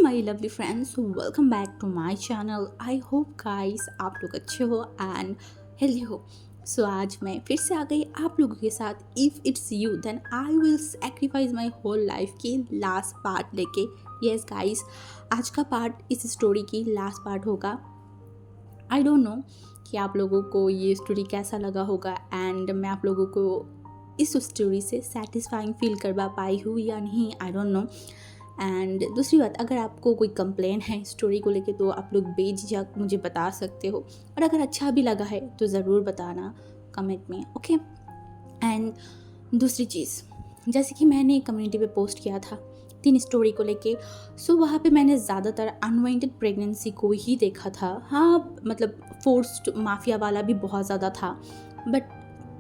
My lovely friends, welcome back to my channel. I hope guys आप लोग अच्छे हो एंड हेल्दी हो। सो आज मैं फिर से आ गई आप लोगों के साथ। If it's you then I will sacrifice my whole life की लास्ट पार्ट लेके। यस गाइस, आज का पार्ट इस स्टोरी की लास्ट पार्ट होगा। आई डोंट नो कि आप लोगों को ये स्टोरी कैसा लगा होगा एंड मैं आप लोगों को इस स्टोरी से सेटिस्फाइंग फील करवा पाई हूँ या नहीं, आई डोंट नो। एंड दूसरी बात, अगर आपको कोई कंप्लेन है स्टोरी को लेके तो आप लोग बेझिझक मुझे बता सकते हो, और अगर अच्छा भी लगा है तो ज़रूर बताना कमेंट में, ओके। एंड दूसरी चीज़, जैसे कि मैंने कम्युनिटी पे पोस्ट किया था 3 स्टोरी को लेके, सो वहाँ पे मैंने ज़्यादातर अनवांटेड प्रेगनेंसी को ही देखा था। हाँ, मतलब फोर्स्ड माफिया वाला भी बहुत ज़्यादा था, बट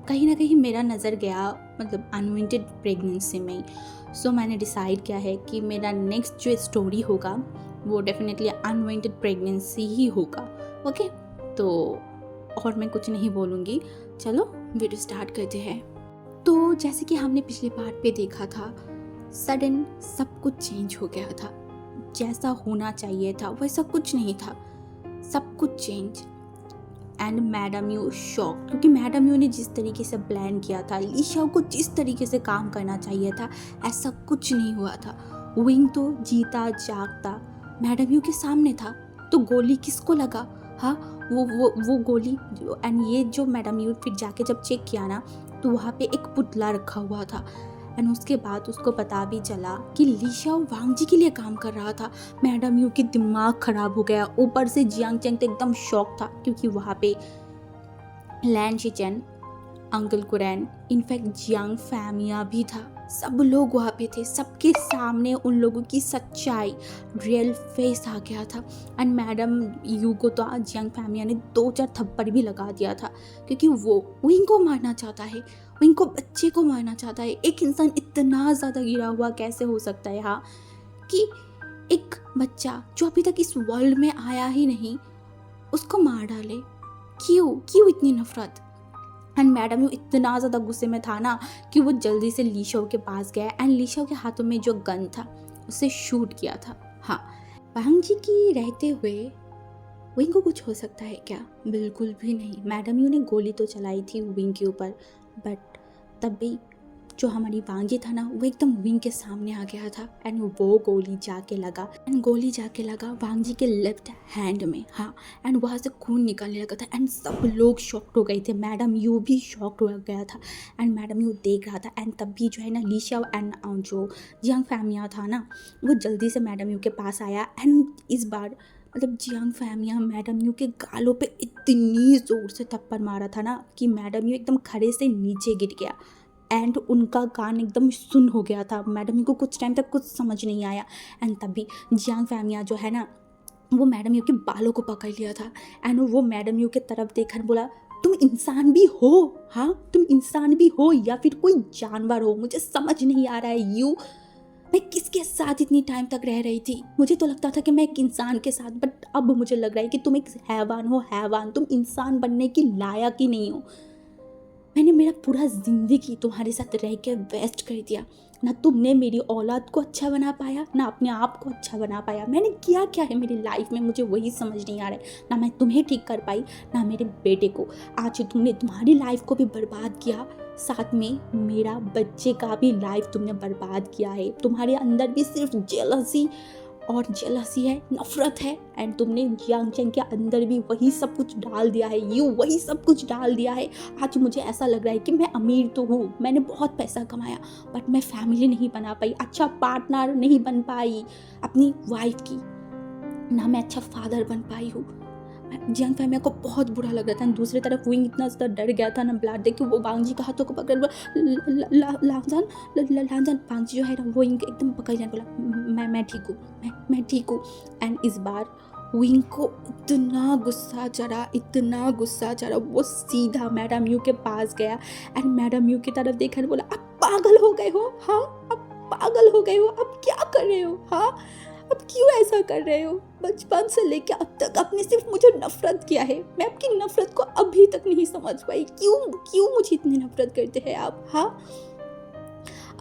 कहीं ना कहीं मेरा नज़र गया मतलब अनवांटेड प्रेगनेंसी में। सो मैंने डिसाइड किया है कि मेरा नेक्स्ट जो स्टोरी होगा वो डेफिनेटली अनवांटेड प्रेगनेंसी ही होगा, ओके। तो और मैं कुछ नहीं बोलूँगी, चलो वीडियो स्टार्ट करते हैं। तो जैसे कि हमने पिछले पार्ट पे देखा था, सडन सब कुछ चेंज हो गया था। जैसा होना चाहिए था वैसा कुछ नहीं था, सब कुछ change. And madam you shock, क्योंकि मैडम यू ने जिस तरीके से प्लान किया था, लीशा को जिस तरीके से काम करना चाहिए था, ऐसा कुछ नहीं हुआ था। विंग तो जीता जागता मैडम यू के सामने था, तो गोली किसको लगा? हाँ, वो गोली। एंड ये जो मैडम यू फिर जाके जब चेक किया ना, तो वहाँ पे एक पुतला रखा हुआ था। एंड उसके बाद उसको पता भी चला कि लीशा वांग जी के लिए काम कर रहा था। मैडम यू की दिमाग खराब हो गया। ऊपर से जियांग चेंग तो एकदम शॉक था, क्योंकि वहाँ पे लैन शिचेन, अंकल कुरैन, इनफैक्ट जियांग फैमिया भी था। सब लोग वहाँ पे थे, सबके सामने उन लोगों की सच्चाई, रियल फेस आ गया था। एंड मैडम यू को तो जियांग फैमिया ने 2-4 थप्पड़ भी लगा दिया था, क्योंकि वो विंग को मारना चाहता है, विंग को, बच्चे को मारना चाहता है। एक इंसान इतना ज़्यादा गिरा हुआ कैसे हो सकता है? हाँ, कि एक बच्चा जो अभी तक इस वर्ल्ड में आया ही नहीं, उसको मार डाले। क्यों इतनी नफरत? एंड मैडम यू इतना ज़्यादा गुस्से में था ना कि वो जल्दी से लीशा के पास गया एंड लीशा के हाथों में जो गन था उसे शूट किया था। हाँ, वांग जी की रहते हुए विंग को कुछ हो सकता है क्या? बिल्कुल भी नहीं। मैडम यू ने गोली तो चलाई थी विंग के ऊपर, बट तब भी जो हमारी वांग जी था ना, वो एकदम विंग के सामने आ गया था। एंड वो गोली जाके लगा वांग जी के लेफ्ट हैंड में। हाँ, एंड वहाँ से खून निकलने लगा था एंड सब लोग शॉक्ड हो गए थे। मैडम यू भी शॉक्ड हो गया था एंड मैडम यू देख रहा था। एंड तब भी जो है ना, लीशा एंड जो जियांग फैमिया था ना, वो जल्दी से मैडम यू के पास आया। एंड इस बार मतलब जियांग फैमिया मैडम यू के गालों पे इतनी ज़ोर से थप्पड़ मारा था ना कि मैडम यू एकदम खड़े से नीचे गिर गया एंड उनका कान एकदम सुन हो गया था। मैडम यू को कुछ टाइम तक कुछ समझ नहीं आया। एंड तभी जियांग फैमिया जो है ना, वो मैडम यू के बालों को पकड़ लिया था एंड वो मैडम यू के तरफ देखकर बोला, तुम इंसान भी हो? हाँ, तुम इंसान भी हो या फिर कोई जानवर हो? मुझे समझ नहीं आ रहा है। मैं किसके साथ इतनी टाइम तक रह रही थी? मुझे तो लगता था कि मैं एक इंसान के साथ, बट अब मुझे लग रहा है कि तुम एक हैवान हो, हैवान। तुम इंसान बनने की लायक ही नहीं हो। मैंने मेरा पूरा ज़िंदगी तुम्हारे साथ रह के वेस्ट कर दिया। ना तुमने मेरी औलाद को अच्छा बना पाया, ना अपने आप को अच्छा बना पाया। मैंने किया क्या है मेरी लाइफ में, मुझे वही समझ नहीं आ रहा है। ना मैं तुम्हें ठीक कर पाई, ना मेरे बेटे को। आज तुमने तुम्हारी लाइफ को भी बर्बाद किया, साथ में मेरा बच्चे का भी लाइफ तुमने बर्बाद किया है। तुम्हारे अंदर भी सिर्फ जेलसी है, नफरत है। एंड तुमने जियांग चेंग के अंदर भी वही सब कुछ डाल दिया है, वही सब कुछ डाल दिया है। आज मुझे ऐसा लग रहा है कि मैं अमीर तो हूँ, मैंने बहुत पैसा कमाया, बट मैं फैमिली नहीं बना पाई, अच्छा पार्टनर नहीं बन पाई अपनी वाइफ की, ना मैं अच्छा फादर बन पाई हूँ। जियांग फैमिया को बहुत बुरा लग रहा था। दूसरी तरफ विंग इतना ज़्यादा डर गया था ना ब्लाड देख के, वो वांग जी का हाथों को पकड़ लांजान वांग जी जो है ना, वो एकदम पकड़ जाने बोला, मैं ठीक हूँ, मैं ठीक हूँ। एंड इस बार विंग को इतना गुस्सा चढ़ा, वो सीधा मैडम यू के पास गया एंड मैडम यू की तरफ देखा बोला, अब पागल हो गए हो? हाँ, अब पागल हो गए हो? अब क्या कर रहे हो? हाँ, अब क्यों ऐसा कर रहे हो? बचपन से लेके अब तक आपने सिर्फ मुझे नफरत किया है। मैं आपकी नफरत को अभी तक नहीं समझ पाई। क्यों मुझे इतनी नफरत करते हैं आप? हाँ,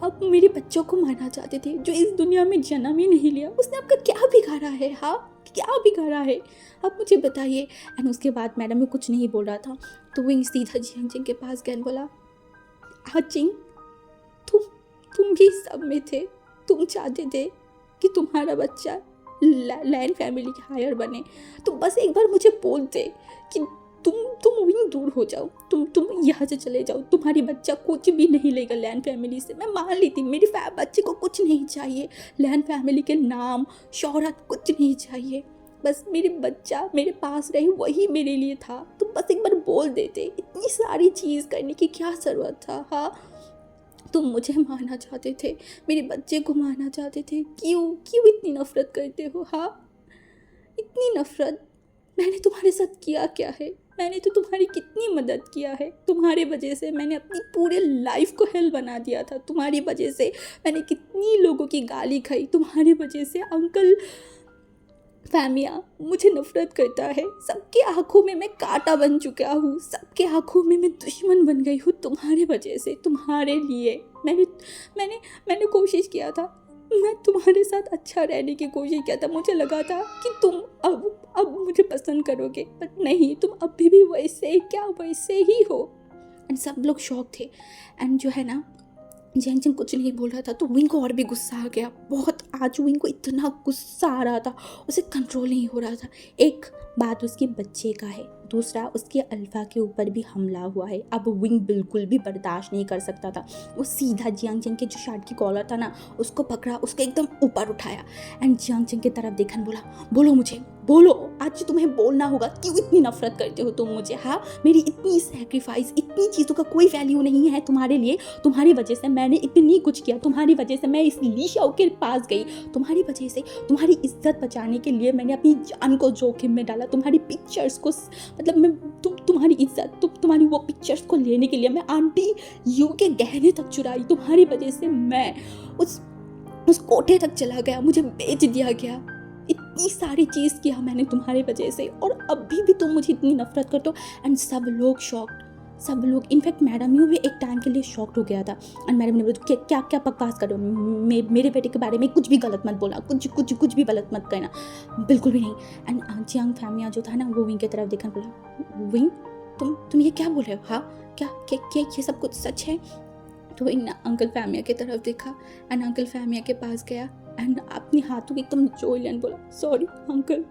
आप मेरे बच्चों को मारना चाहते थे जो इस दुनिया में जन्म ही नहीं लिया। उसने आपका क्या बिगाड़ा है? हाँ, क्या बिगाड़ा है? आप मुझे बताइए। एंड उसके बाद मैडम में कुछ नहीं बोल रहा था, तो विंग सीधा जियांग जिंग के पास गया and बोला, हाँ जिंग, तुम तुम भी सब में थे। तुम चाहते थे कि तुम्हारा बच्चा लैन फैमिली के हायर बने, तो बस एक बार मुझे बोलते कि तुम विंग दूर हो जाओ, तुम यहाँ से चले जाओ, तुम्हारी बच्चा कुछ भी नहीं लेगा लैन फैमिली से। मैं मान ली थी, मेरी बच्चे को कुछ नहीं चाहिए, लैन फैमिली के नाम शोहरत कुछ नहीं चाहिए, बस मेरे बच्चा मेरे पास रहे वही मेरे लिए था। तुम बस एक बार बोल देते, इतनी सारी चीज़ करने की क्या ज़रूरत था? हाँ, तुम मुझे मारना चाहते थे, मेरे बच्चे को मारना चाहते थे, क्यों क्यों इतनी नफरत करते हो? हाँ, इतनी नफरत। मैंने तुम्हारे साथ किया क्या है? मैंने तो तुम्हारी कितनी मदद किया है, तुम्हारे वजह से मैंने अपनी पूरे लाइफ को हेल बना दिया था, तुम्हारी वजह से मैंने कितनी लोगों की गाली खाई, तुम्हारी वजह से अंकल फैमिया मुझे नफरत करता है, सबके आंखों में मैं कांटा बन चुका हूँ, सबके आंखों में मैं दुश्मन बन गई हूँ तुम्हारे वजह से, तुम्हारे लिए। मैंने मैंने मैंने कोशिश किया था, मैं तुम्हारे साथ अच्छा रहने की कोशिश किया था, मुझे लगा था कि तुम अब मुझे पसंद करोगे, पर नहीं, तुम अभी भी वैसे क्या वैसे ही हो। एंड सब लोग शौक थे। एंड जो है ना, जियांग जिंग कुछ नहीं बोल रहा था, तो विंग को और भी गुस्सा आ गया बहुत। आज विंग को इतना गुस्सा आ रहा था, उसे कंट्रोल नहीं हो रहा था। एक बात उसके बच्चे का है, दूसरा उसके अल्फा के ऊपर भी हमला हुआ है। अब विंग बिल्कुल भी बर्दाश्त नहीं कर सकता था। वो सीधा जियांग जिंग के जो शर्ट की कॉलर था ना, उसको पकड़ा, उसके एकदम ऊपर उठाया एंड जियांग जिंग की तरफ देखा, बोला, बोलो मुझे, बोलो, आज तुम्हें बोलना होगा, क्यों इतनी नफरत करते हो तुम मुझे? हाँ, मेरी इतनी सैक्रिफाइस, इतनी चीज़ों का कोई वैल्यू नहीं है तुम्हारे लिए। तुम्हारी वजह से मैंने इतनी कुछ किया, तुम्हारी वजह से मैं इस ली शाओ के पास गई, तुम्हारी वजह से, तुम्हारी इज्जत बचाने के लिए मैंने अपनी जान को जोखिम में डाला, तुम्हारी पिक्चर्स को, मतलब मैं तुम्हारी इज्जत, तुम्हारी वो पिक्चर्स को लेने के लिए मैं आंटी यू के गहने तक चुराई, तुम्हारी वजह से मैं उस कोठे तक चला गया, मुझे बेच दिया गया, इतनी सारी चीज़ किया मैंने तुम्हारी वजह से, और अभी भी तुम मुझे इतनी नफरत करते हो। एंड सब लोग शॉक्ड, सब लोग, इनफैक्ट मैडम यू भी एक टाइम के लिए शॉक्ड हो गया था। एंड मैडम ने बोला, क्या क्या बकवास कर रहे हो, मेरे बेटे के बारे में कुछ भी गलत मत बोलना, कुछ भी गलत मत कहना, बिल्कुल भी नहीं। एंड जियांग फैमिया जो था ना, वो विंग की तरफ देखा, बोला, विंग तुम ये क्या बोल रहे हो? हाँ, क्या ये सब कुछ सच है? तो विंग अंकल फैमिया की तरफ देखा एंड अंकल फैमिया के पास गया एंड अपने हाथों की एकदम जोड़ लिया, बोला, सॉरी अंकल,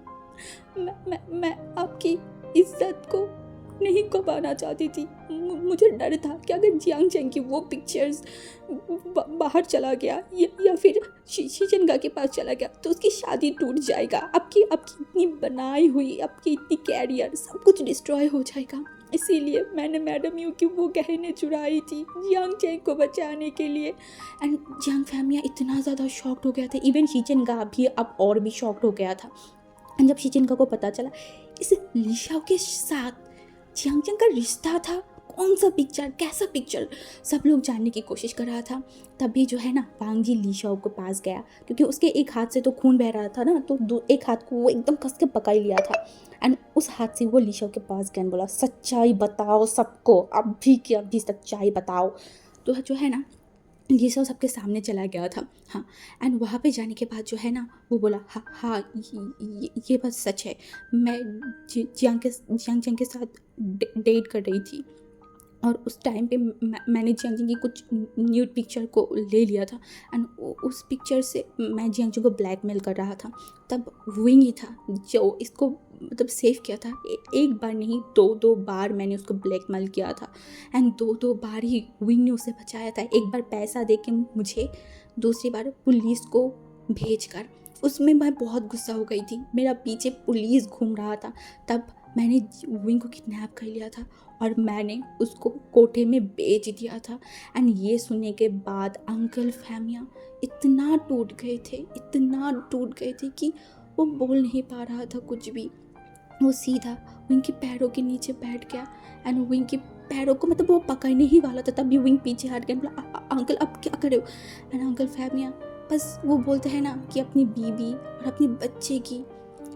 मैं आपकी इज्जत को नहीं गंवाना चाहती थी। मुझे डर था कि अगर जियांग जिंग की वो पिक्चर्स बाहर चला गया या फिर शिजनगा के पास चला गया तो उसकी शादी टूट जाएगा, आपकी इतनी बनाई हुई, आपकी इतनी कैरियर, सब कुछ डिस्ट्रॉय हो जाएगा। इसीलिए मैंने मैडम यू की वो गहने चुराई थी जियांग जिंग को बचाने के लिए। एंड जियांग फैमिया इतना ज़्यादा शॉक्ड हो गया था, इवन शिजनगा भी अब और भी शॉक्ड हो गया था। एंड जब शिजनगा को पता चला इस लीशाओ के साथ जियांग जिंग का रिश्ता था, कौन सा पिक्चर, कैसा पिक्चर, सब लोग जानने की कोशिश कर रहा था। तभी जो है ना, वांग जी लीशाओ के पास गया, क्योंकि उसके एक हाथ से तो खून बह रहा था ना, तो एक हाथ को वो एकदम कस के पकड़ लिया था। एंड उस हाथ से वो लीशाओ के पास गया, बोला, सच्चाई बताओ सबको, अभी की अभी सच्चाई बताओ। तो जो है ना, ये सब सबके सामने चला गया था। हाँ, एंड वहाँ पे जाने के बाद जो है ना, वो बोला, हाँ हाँ, ये बात सच है, मैं जियांग जियांग के साथ डेट कर रही थी, और उस टाइम पे मैंने जियांग जिंग की कुछ न्यूड पिक्चर को ले लिया था एंड उस पिक्चर से मैं जियांग जिंग को ब्लैकमेल कर रहा था। तब विंग ही था जो इसको मतलब सेव किया था। एक बार नहीं, दो बार मैंने उसको ब्लैकमेल किया था एंड दो बार ही विंग ने उसे बचाया था। एक बार पैसा दे के मुझे, दूसरी बार पुलिस को भेज कर। उसमें मैं बहुत गुस्सा हो गई थी, मेरा पीछे पुलिस घूम रहा था, तब मैंने विंग को किडनैप कर लिया था और मैंने उसको कोठे में बेच दिया था। एंड ये सुनने के बाद अंकल फैमिया इतना टूट गए थे कि वो बोल नहीं पा रहा था कुछ भी। वो सीधा विंग के पैरों के नीचे बैठ गया एंड विंग के पैरों को, मतलब वो पकड़ने ही वाला था, तभी विंग पीछे हट गया, बोला, अंकल अब क्या करे हो? एंड अंकल फैमिया बस वो बोलते हैं ना कि अपनी बीवी और अपने बच्चे की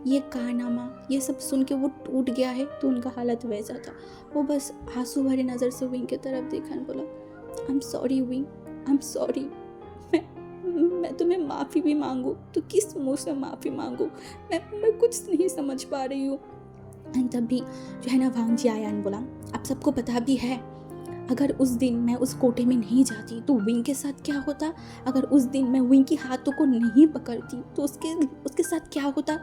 ये कारनामा, ये सब सुन के वो टूट गया है, तो उनका हालत वैसा था। वो बस आंसू भरे नज़र से विंग की तरफ देखा और बोला, I am sorry wing, I am sorry, मैं तुम्हें माफ़ी भी मांगूँ तो किस मुँह से माफ़ी मांगूँ, मैं कुछ नहीं समझ पा रही हूँ। एंड तब भी जो है ना वांग जी आया एंड बोला, आप सबको पता भी है, अगर उस दिन मैं उस कोठे में नहीं जाती तो विंग के साथ क्या होता, अगर उस दिन मैं विंग के हाथों को नहीं पकड़ती तो उसके उसके साथ क्या होता।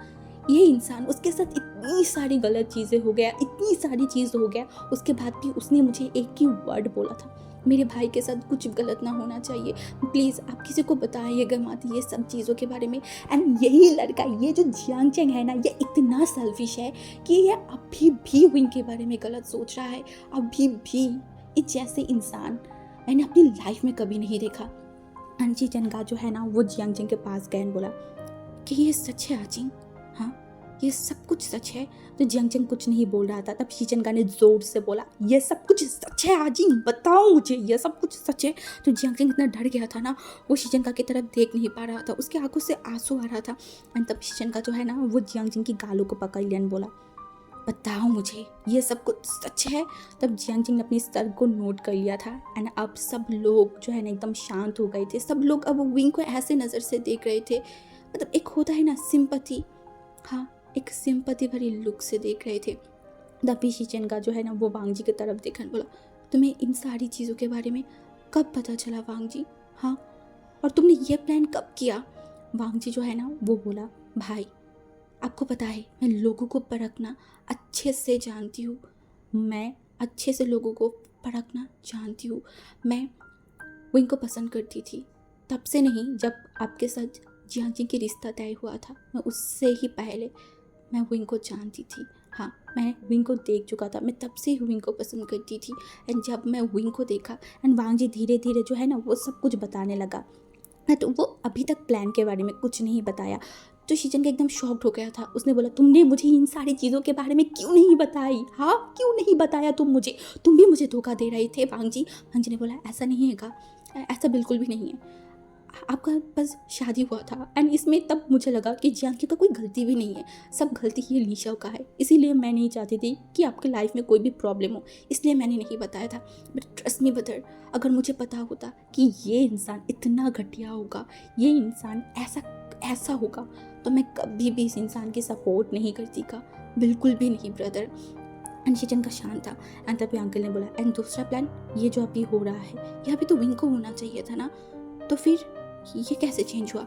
ये इंसान, उसके साथ इतनी सारी गलत चीज़ें हो गया, इतनी सारी चीज़ हो गया, उसके बाद भी उसने मुझे एक ही वर्ड बोला था, मेरे भाई के साथ कुछ गलत ना होना चाहिए, प्लीज़ आप किसी को बताइएगा मत ये सब चीज़ों के बारे में। एंड यही लड़का, ये जो जियांग चेंग है ना, ये इतना सेल्फिश है कि ये अभी भी विंग के बारे में गलत सोच रहा है, अभी भी। इस जैसे इंसान मैंने अपनी लाइफ में कभी नहीं देखा। अंशी चनका जो है ना वो जियांग चेंग के पास गए और बोला कि ये सच है आजिंग, हाँ ये सब कुछ सच है। तो जियांग चेंग कुछ नहीं बोल रहा था, तब शीचनका ने जोर से बोला, ये सब कुछ सच है आजिंग, बताओ मुझे ये सब कुछ सच है। तो जियांग चेंग इतना डर गया था ना, वो शीचनका की तरफ देख नहीं पा रहा था, उसके आंखों से आंसू आ रहा था। एंड तब शीचनका जो है ना वो जियांग चेंग की गालों को पकड़ लिया और बोला, बताओ मुझे ये सब कुछ सच है। तब जियांग चेंग ने अपनी सर को नोट कर लिया था। एंड अब सब लोग जो है ना एकदम शांत हो गए थे, सब लोग अब विंग को ऐसे नज़र से देख रहे थे, मतलब एक होता है ना सिंपैथी, हाँ एक सिंपैथी भरी लुक से देख रहे थे। तभी शीचन का जो है ना वो वांग जी की तरफ देखा बोला, तुम्हें इन सारी चीज़ों के बारे में कब पता चला वांग जी, हाँ और तुमने ये प्लान कब किया। वांग जी जो है ना वो बोला, भाई आपको पता है मैं लोगों को परखना अच्छे से जानती हूँ, मैं अच्छे से लोगों को परखना जानती हूँ। मैं विंग को पसंद करती थी, तब से नहीं, जब आपके साथ जियांग जी की रिश्ता तय हुआ था, मैं उससे ही पहले मैं विंग को जानती थी। हाँ मैं विंग को देख चुका था, मैं तब से ही विंग को पसंद करती थी। एंड जब मैं विंग को देखा एंड वांग जी धीरे धीरे जो है ना वो सब कुछ बताने लगा, तो वो अभी तक प्लान के बारे में कुछ नहीं बताया। तो शीचन का एकदम शॉक्ड हो गया था, उसने बोला, तुमने मुझे इन सारी चीज़ों के बारे में क्यों नहीं बताई, हाँ क्यों नहीं बताया तुम मुझे, तुम भी मुझे धोखा दे रहे थे वांग जी। वांग जी ने बोला, ऐसा नहीं है, ऐसा बिल्कुल भी नहीं है, आपका बस शादी हुआ था। एंड इसमें तब मुझे लगा कि जियांग का कोई गलती भी नहीं है, सब गलती ये लीशाओ का है, इसीलिए मैं नहीं चाहती थी कि आपकी लाइफ में कोई भी प्रॉब्लम हो, इसलिए मैंने नहीं बताया था। बट ट्रस्ट मी ब्रदर, अगर मुझे पता होता कि ये इंसान इतना घटिया होगा, ये इंसान ऐसा होगा, तो मैं कभी भी इस इंसान की सपोर्ट नहीं करती का, बिल्कुल भी नहीं ब्रदर। एंड शीचन का शांत था। एंड तभी अंकल ने बोला, एंड दूसरा प्लान ये जो अभी हो रहा है, ये अभी तो विंग को होना चाहिए था ना, तो फिर ये कैसे चेंज हुआ।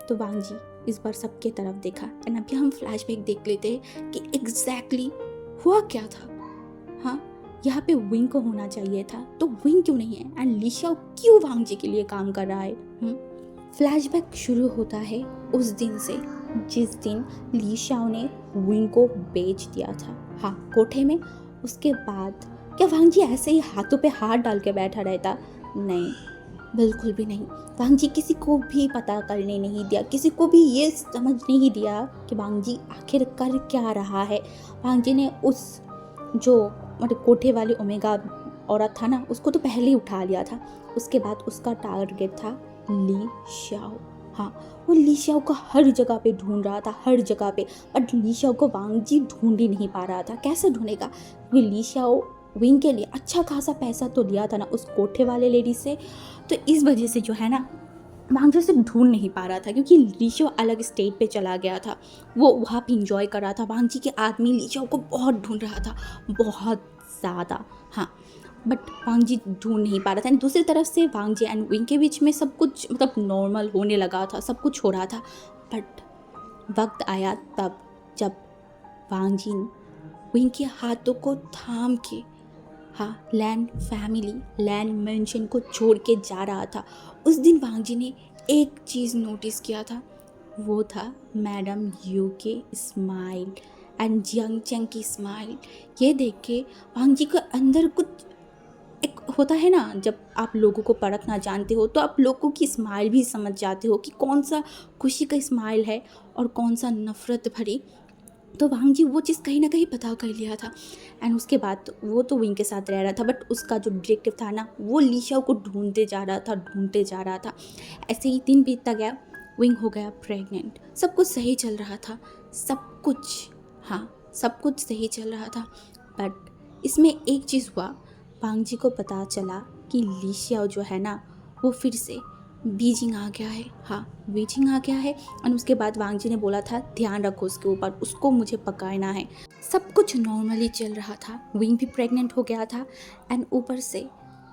तो वांग जी इस बार सबके तरफ देखा। एंड अभी हम फ्लैशबैक देख लेते हैं कि एग्जैक्टली हुआ क्या था। हाँ यहाँ पे विंग को होना चाहिए था, तो विंग क्यों नहीं है, एंड लीशाओ क्यों वांग जी के लिए काम कर रहा है। फ्लैशबैक शुरू होता है उस दिन से जिस दिन लीशाओ ने विंग को बेच दिया था, हाँ कोठे में। उसके बाद क्या वांग जी ऐसे ही हाथों पे हाथ डाल के बैठा रहता, नहीं बिल्कुल भी नहीं। वांग जी किसी को भी पता करने नहीं दिया, किसी को भी ये समझ नहीं दिया कि वांग जी आखिर कर क्या रहा है। वांग जी ने उस जो मतलब कोठे वाली ओमेगा औरत था ना, उसको तो पहले ही उठा लिया था। उसके बाद उसका टारगेट था ली शाओ। हाँ वो ली शाओ को हर जगह पे ढूंढ रहा था, हर जगह पे, बट ली शाओ को वांग जी ढूंढ ही नहीं पा रहा था। कैसे ढूंढेगा, क्योंकि ली शाओ विंग के लिए अच्छा खासा पैसा तो लिया था ना उस कोठे वाले लेडी से, तो इस वजह से जो है ना वांग जी से ढूंढ नहीं पा रहा था, क्योंकि लीशो अलग स्टेट पे चला गया था, वो वहाँ पे इंजॉय कर रहा था। वांग जी के आदमी लीशो को बहुत ढूंढ रहा था, बहुत ज़्यादा, हाँ बट वांग जी ढूंढ नहीं पा रहा था। एंड दूसरी तरफ से वांग जी एंड विंग के बीच में सब कुछ मतलब नॉर्मल होने लगा था, सब कुछ हो रहा था। बट वक्त आया तब जब वांग जी विंग के हाथों को थाम के, हाँ लैंड फैमिली, लैंड मेंशन को छोड़ के जा रहा था। उस दिन वांग जी ने एक चीज़ नोटिस किया था, वो था मैडम यू के स्माइल एंड जियांग चेंग की स्माइल। ये देख के वांग जी के अंदर कुछ एक होता है ना, जब आप लोगों को परखना जानते हो तो आप लोगों की स्माइल भी समझ जाते हो कि कौन सा खुशी का स्माइल है और कौन सा नफ़रत भरी। तो वांग जी वो चीज़ कहीं ना कहीं पता कर लिया था। एंड उसके बाद वो तो विंग के साथ रह रहा था, बट उसका जो डिटेक्टिव था ना वो लीशाओ को ढूंढते जा रहा था। ऐसे ही दिन बीतता गया, विंग हो गया प्रेग्नेंट, सब कुछ सही चल रहा था, सब कुछ, हाँ सब कुछ सही चल रहा था। बट इसमें एक चीज़ हुआ, वांग जी को पता चला कि लीशियाओ जो है ना वो फिर से बीजिंग आ गया है, हाँ बीजिंग आ गया है। और उसके बाद वांग जी ने बोला था ध्यान रखो उसके ऊपर, उसको मुझे पकाना है। सब कुछ नॉर्मली चल रहा था, विंग भी प्रेग्नेंट हो गया था एंड ऊपर से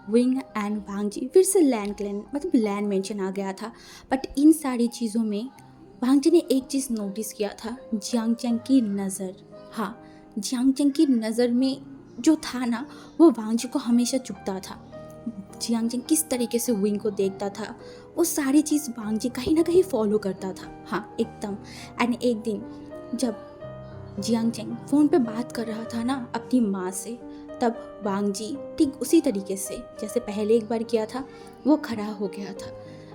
विंग एंड वांग जी फिर से लैंड मेंशन आ गया था। बट इन सारी चीज़ों में वांग जी ने एक चीज़ नोटिस किया था, जियांग चैंग की नज़र। हाँ, जियांग चैंग की नज़र में जो था ना, वो वांग जी को हमेशा चुभता था। जियांग चैंग किस तरीके से विंग को देखता था, वो सारी चीज़ वांग जी कहीं ना कहीं फॉलो करता था। हाँ एकदम। एंड एक दिन जब जियांग चैंग फ़ोन पे बात कर रहा था ना अपनी माँ से, तब वांग जी ठीक उसी तरीके से जैसे पहले एक बार किया था वो खड़ा हो गया था।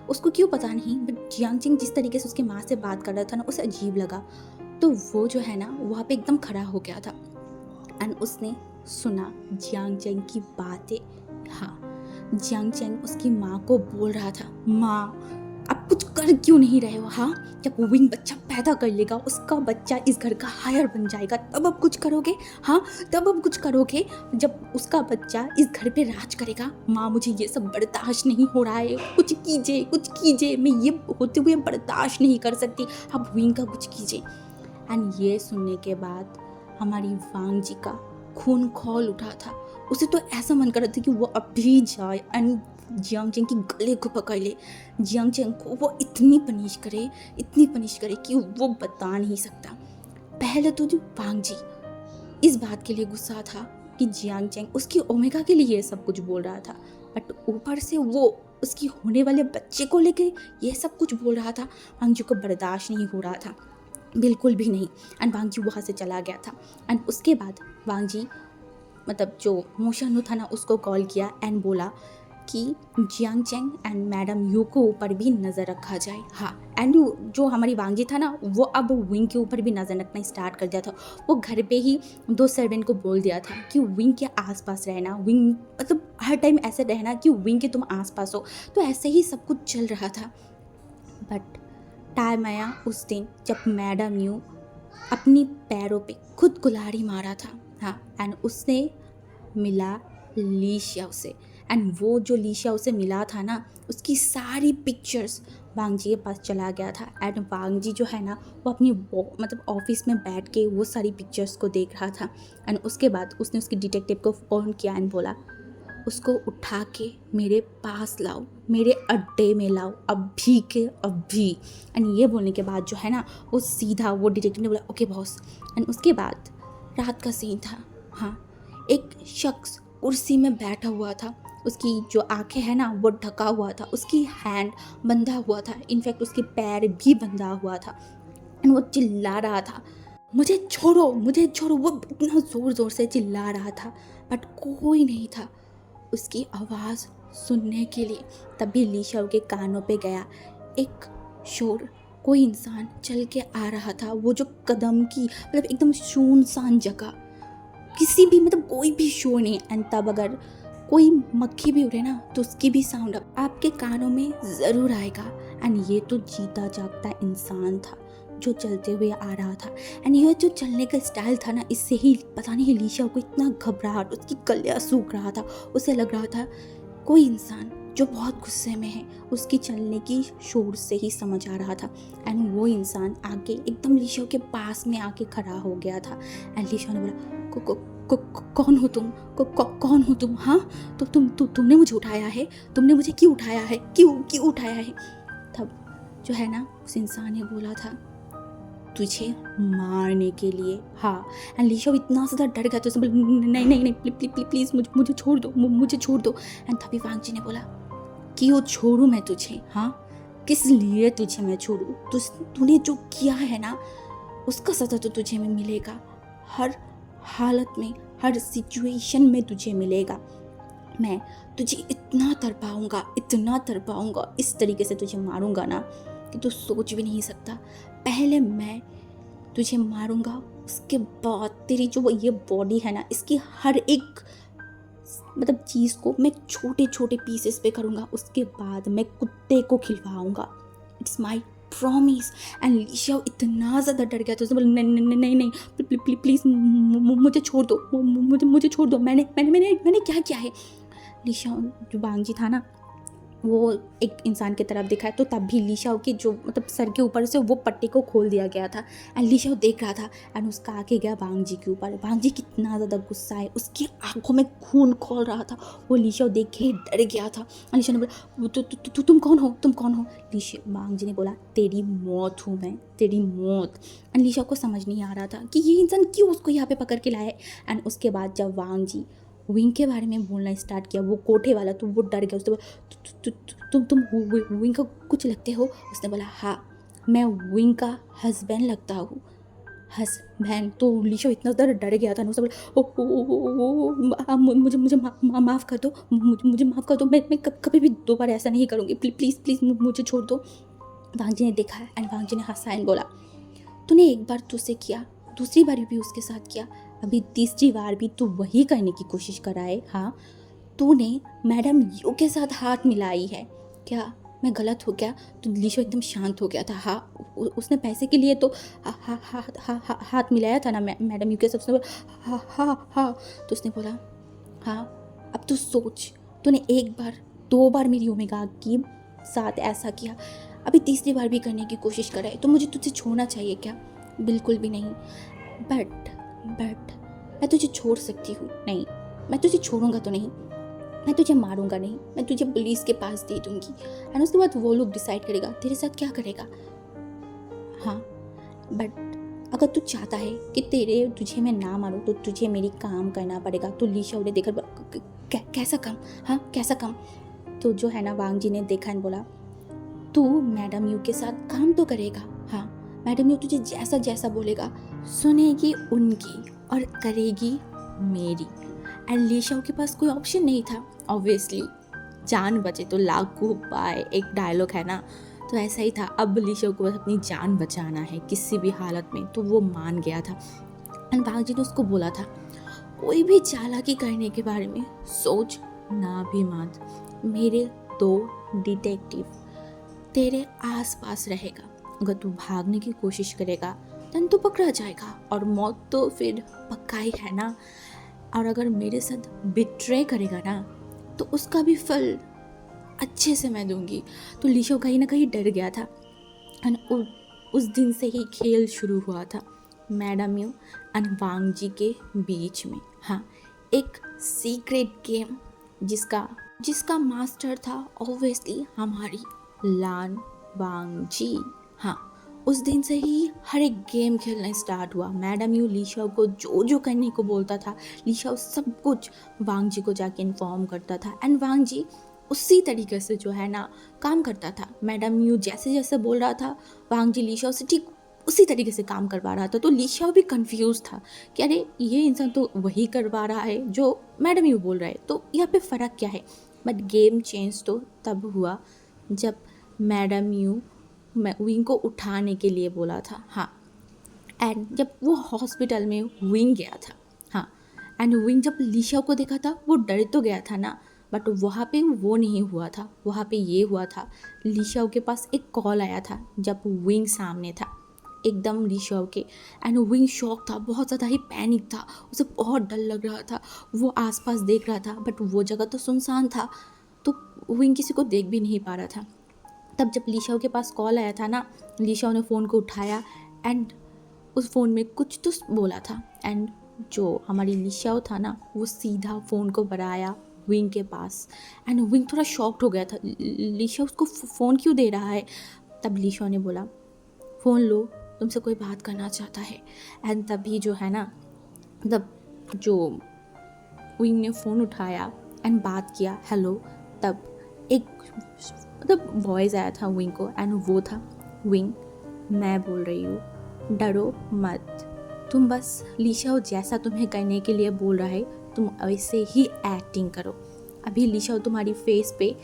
उसको क्यों पता नहीं, बट जियांग चैंग जिस तरीके से उसकी माँ से बात कर रहा था ना, उसे अजीब लगा। तो वो जो है ना वहाँ पे एकदम खड़ा हो गया था एंड उसने सुना जियांग चैंग की बातें। हाँ, जियांग चैंग उसकी माँ को बोल रहा था, माँ अब कुछ कर क्यों नहीं रहे हो? हाँ, जब विंग बच्चा पैदा कर लेगा, उसका बच्चा इस घर का हायर बन जाएगा, तब अब कुछ करोगे? हाँ, तब अब कुछ करोगे जब उसका बच्चा इस घर पे राज करेगा? माँ मुझे ये सब बर्दाश्त नहीं हो रहा है, कुछ कीजिए कुछ कीजिए, मैं ये होते हुए बर्दाश्त नहीं कर सकती, अब विंग का कुछ कीजिए। एंड ये सुनने के बाद हमारी वांग जी का खून खौल उठा था। उसे तो ऐसा मन कर रहा था कि वो अभी जाए एंड जियांग चैंग की गले को पकड़ ले, जियांग चैंग को वो इतनी पनिश करे कि वो बता नहीं सकता। पहले तो जो वांग जी इस बात के लिए गुस्सा था कि जियांग चैंग उसकी ओमेगा के लिए ये सब कुछ बोल रहा था, बट ऊपर से वो उसकी होने वाले बच्चे को लेके ये सब कुछ बोल रहा था। वांग जी को बर्दाश्त नहीं हो रहा था, बिल्कुल भी नहीं। एंड वांग जी वहाँ से चला गया था। एंड उसके बाद वांग जी जो मोशानु था ना, उसको कॉल किया एंड बोला कि Jiang Cheng and madam Yu को ऊपर भी नज़र रखा जाए। हाँ, एंड जो हमारी वांग जी था ना, वो अब विंग के ऊपर भी नज़र रखना स्टार्ट कर दिया था। वो घर पे ही 2 सर्वेंट को बोल दिया था कि विंग के आसपास रहना, विंग हर टाइम ऐसे रहना कि विंग के तुम आसपास हो। तो ऐसे ही सब कुछ चल रहा था। बट टाइम आया उस दिन जब मैडम यू अपनी पैरों पे खुद कुल्हाड़ी मारा था। हाँ, एंड उसने मिला लीशिया उसे। एंड वो जो लीशिया उसे मिला था ना, उसकी सारी पिक्चर्स वांग जी के पास चला गया था। एंड वांग जी जो है ना, वो अपनी ऑफिस में बैठ के वो सारी पिक्चर्स को देख रहा था। एंड उसके बाद उसने उसके डिटेक्टिव को फ़ोन किया एंड बोला उसको उठा के मेरे पास लाओ, मेरे अड्डे में लाओ, अभी के अभी। एंड ये बोलने के बाद जो है ना, वो सीधा वो डिटेक्टिव ने बोला ओके बॉस। एंड उसके बाद रात का सीन था। हाँ, एक शख्स कुर्सी में बैठा हुआ था, उसकी जो आंखें हैं ना वो ढका हुआ था, उसकी हैंड बंधा हुआ था, इनफैक्ट उसके पैर भी बंधा हुआ था। एंड वो चिल्ला रहा था मुझे छोड़ो मुझे छोड़ो, वो इतना ज़ोर ज़ोर से चिल्ला रहा था, बट कोई नहीं था उसकी आवाज़ सुनने के लिए। तभी लीशा के कानों पे गया एक शोर, कोई इंसान चल के आ रहा था। वो जो कदम की एकदम सुनसान जगह, किसी भी कोई भी शोर नहीं। एंड तब अगर कोई मक्खी भी उड़े ना, तो उसकी भी साउंड आपके कानों में ज़रूर आएगा। एंड ये तो जीता जागता इंसान था जो चलते हुए आ रहा था। एंड ये जो चलने का स्टाइल था ना, इससे ही पता नहीं लीशा को इतना घबराहट, उसकी कलियाँ सूख रहा था। उसे लग रहा था कोई इंसान जो बहुत गुस्से में है, उसकी चलने की शोर से ही समझ आ रहा था। एंड वो इंसान आके एकदम लीशा के पास में आके खड़ा हो गया था। एंड लीशा ने बोला कौन हो तुम? कौन हो तुम? हाँ, तो तुमने मुझे उठाया है, तुमने मुझे क्यों उठाया है, क्यों उठाया है? तब जो है ना, उस इंसान ने बोला था तुझे मारने के लिए। हाँ, एंड लीशा इतना ज़्यादा डर गया तो उसने बोला नहीं प्लीज़ मुझे छोड़ दो, मुझे छोड़ दो। एंड तभी वांग जी ने बोला क्यों छोड़ूं मैं तुझे? हाँ, किस लिए तुझे मैं छोड़ूं? तूने जो किया है ना, उसका सज़ा तो तुझे में मिलेगा, हर हालत में, हर सिचुएशन में तुझे मिलेगा। मैं तुझे इतना तड़पाऊंगा, इस तरीके से तुझे मारूंगा ना कि तू सोच भी नहीं सकता। पहले मैं तुझे मारूंगा, उसके बाद तेरी जो ये बॉडी है ना, इसकी हर एक चीज़ को मैं छोटे छोटे पीसेस पे करूँगा, उसके बाद मैं कुत्ते को खिलवाऊंगा। It's my promise. And Lisha इतना ज़्यादा डर गया तो उसने बोला नहीं प्लीज़ मुझे छोड़ दो, मुझे छोड़ दो, मैंने क्या किया है? लीशा जो वांग जी था ना, वो एक इंसान की तरफ दिखाए, तो तब भी लीशाओ के जो मतलब सर के ऊपर से वो पट्टी को खोल दिया गया था एंड लीशाओ देख रहा था एंड उसका आके गया वांग जी के ऊपर। वांग जी कितना ज़्यादा गुस्सा है, उसकी आंखों में खून खोल रहा था। वो लीशाओ देख के ही डर गया था। लीशाओ ने बोला तुम कौन हो, तुम कौन हो? वांग जी ने बोला तेरी मौत हूँ मैं, तेरी मौत। एंड लीशाओ को समझ नहीं आ रहा था कि ये इंसान क्यों उसको यहाँ पे पकड़ के लाया है। एंड उसके बाद जब वांग जी विंग के बारे में बोलना स्टार्ट किया, वो कोठे वाला, तो वो डर गया। उसने बोला तुम विंग का कुछ लगते हो? उसने बोला हाँ, मैं विंग का हस्बैंड लगता हूँ। हस्बैंड? तो लीशो इतना ज़्यादा डर गया था ना, उसने बोला मुझे मुझे माफ़ कर दो, मुझे माफ़ कर दो, मैं कभी भी दोबारा ऐसा नहीं करूँगी, प्लीज़ प्लीज़ मुझे छोड़ दो। वांग जी ने देखा एंड वांग जी ने हंसा एंड बोला तूने एक बार तो उसे किया, दूसरी बार भी उसके साथ किया, अभी तीसरी बार भी तू वही करने की कोशिश कर रहा है। हाँ, तूने मैडम यू के साथ हाथ मिलाई है क्या? मैं गलत हो गया? तो लीशो एकदम शांत हो गया था। हाँ, उसने पैसे के लिए तो हाथ मिलाया था ना मैडम यू के साथ। उसने बोला हाँ हाँ हाँ। तो उसने बोला हाँ, अब तू सोच, तूने एक बार, दो बार मेरी ओमेगा के साथ ऐसा किया, अभी तीसरी बार भी करने की कोशिश कर रहा है, तो मुझे तुझे छोड़ना चाहिए क्या? बिल्कुल भी नहीं। बट मैं तुझे छोड़ सकती हूँ। नहीं, मैं तुझे छोड़ूंगा तो नहीं, मैं तुझे मारूंगा नहीं, मैं तुझे पुलिस के पास दे दूंगी एंड उसके बाद वो लोग डिसाइड करेगा तेरे साथ क्या करेगा। हाँ, बट अगर तू चाहता है कि तुझे मैं ना मारूं तो तुझे मेरी काम करना पड़ेगा। तो लीशाओ ने देखा कैसा काम? हाँ, कैसा काम? तो जो है ना, वांग जी ने देखा एंड बोला तू मैडम यू के साथ काम तो करेगा। हाँ, मैडम यू तुझे जैसा जैसा बोलेगा सुनेगी उनकी और करेगी मेरी। एंड लीशाओ के पास कोई ऑप्शन नहीं था, ऑब्वियसली जान बचे तो लाखों उपाय, एक डायलॉग है ना, तो ऐसा ही था। अब लीशाओ को बस अपनी जान बचाना है किसी भी हालत में, तो वो मान गया था। एंड वांग जी ने उसको बोला था कोई भी चालाकी करने के बारे में सोच ना भी मत, मेरे दो डिटेक्टिव तेरे आसपास रहेगा, अगर तू भागने की कोशिश करेगा तन तो पकड़ा जाएगा और मौत तो फिर पक्का ही है ना, और अगर मेरे साथ बिट्रे करेगा ना तो उसका भी फल अच्छे से मैं दूंगी। तो लीशो कहीं ना कहीं डर गया था एंड उस दिन से ही खेल शुरू हुआ था मैडम यू एंड वांग जी के बीच में। हाँ, एक सीक्रेट गेम जिसका मास्टर था ऑब्वियसली हमारी लान वांग जी। हाँ, उस दिन से ही हर एक गेम खेलना स्टार्ट हुआ। मैडम यू लीशाओ को जो जो करने को बोलता था, लीशाओ सब कुछ वांग जी को जाके इन्फॉर्म करता था एंड वांग जी उसी तरीके से जो है ना काम करता था। मैडम यू जैसे जैसे बोल रहा था, वांग जी लीशाओ से ठीक उसी तरीके से काम करवा रहा था। तो लीशाओ भी कंफ्यूज था कि अरे ये इंसान तो वही करवा रहा है जो मैडम यू बोल रहा है, तो यहाँ पे फ़र्क क्या है। बट गेम चेंज तो तब हुआ जब मैडम यू विंग को उठाने के लिए बोला था। हाँ, एंड जब वो हॉस्पिटल में विंग गया था। हाँ, एंड विंग जब लीशाओ को देखा था वो डर तो गया था ना, बट वहाँ पे वो नहीं हुआ था। वहाँ पे ये हुआ था, लीशाओ के पास एक कॉल आया था जब विंग सामने था एकदम लीशाओ के, एंड विंग शॉक था, बहुत ज़्यादा ही पैनिक था, उसे बहुत डर लग रहा था। वो आसपास देख रहा था बट वो जगह तो सुनसान था, तो विंग किसी को देख भी नहीं पा रहा था। तब जब लीशाओ के पास कॉल आया था ना, लीशाओ ने फ़ोन को उठाया एंड उस फ़ोन में कुछ तो बोला था एंड जो हमारी लीशाओ था ना वो सीधा फ़ोन को बढ़ाया विंग के पास एंड विंग थोड़ा शॉक्ड हो गया था, लीशाओ उसको फ़ोन क्यों दे रहा है। तब लीशाओ ने बोला फ़ोन लो, तुमसे कोई बात करना चाहता है। एंड तभी जो है ना, तब जो विंग ने फ़ोन उठाया एंड बात किया हेलो, तब एक मतलब वॉइस आया था विंग को एंड वो था विंग, मैं बोल रही हूँ डरो मत, तुम बस लीशाओ जैसा तुम्हें करने के लिए बोल रहा है तुम वैसे ही एक्टिंग करो। अभी लीशाओ तुम्हारी फेस पे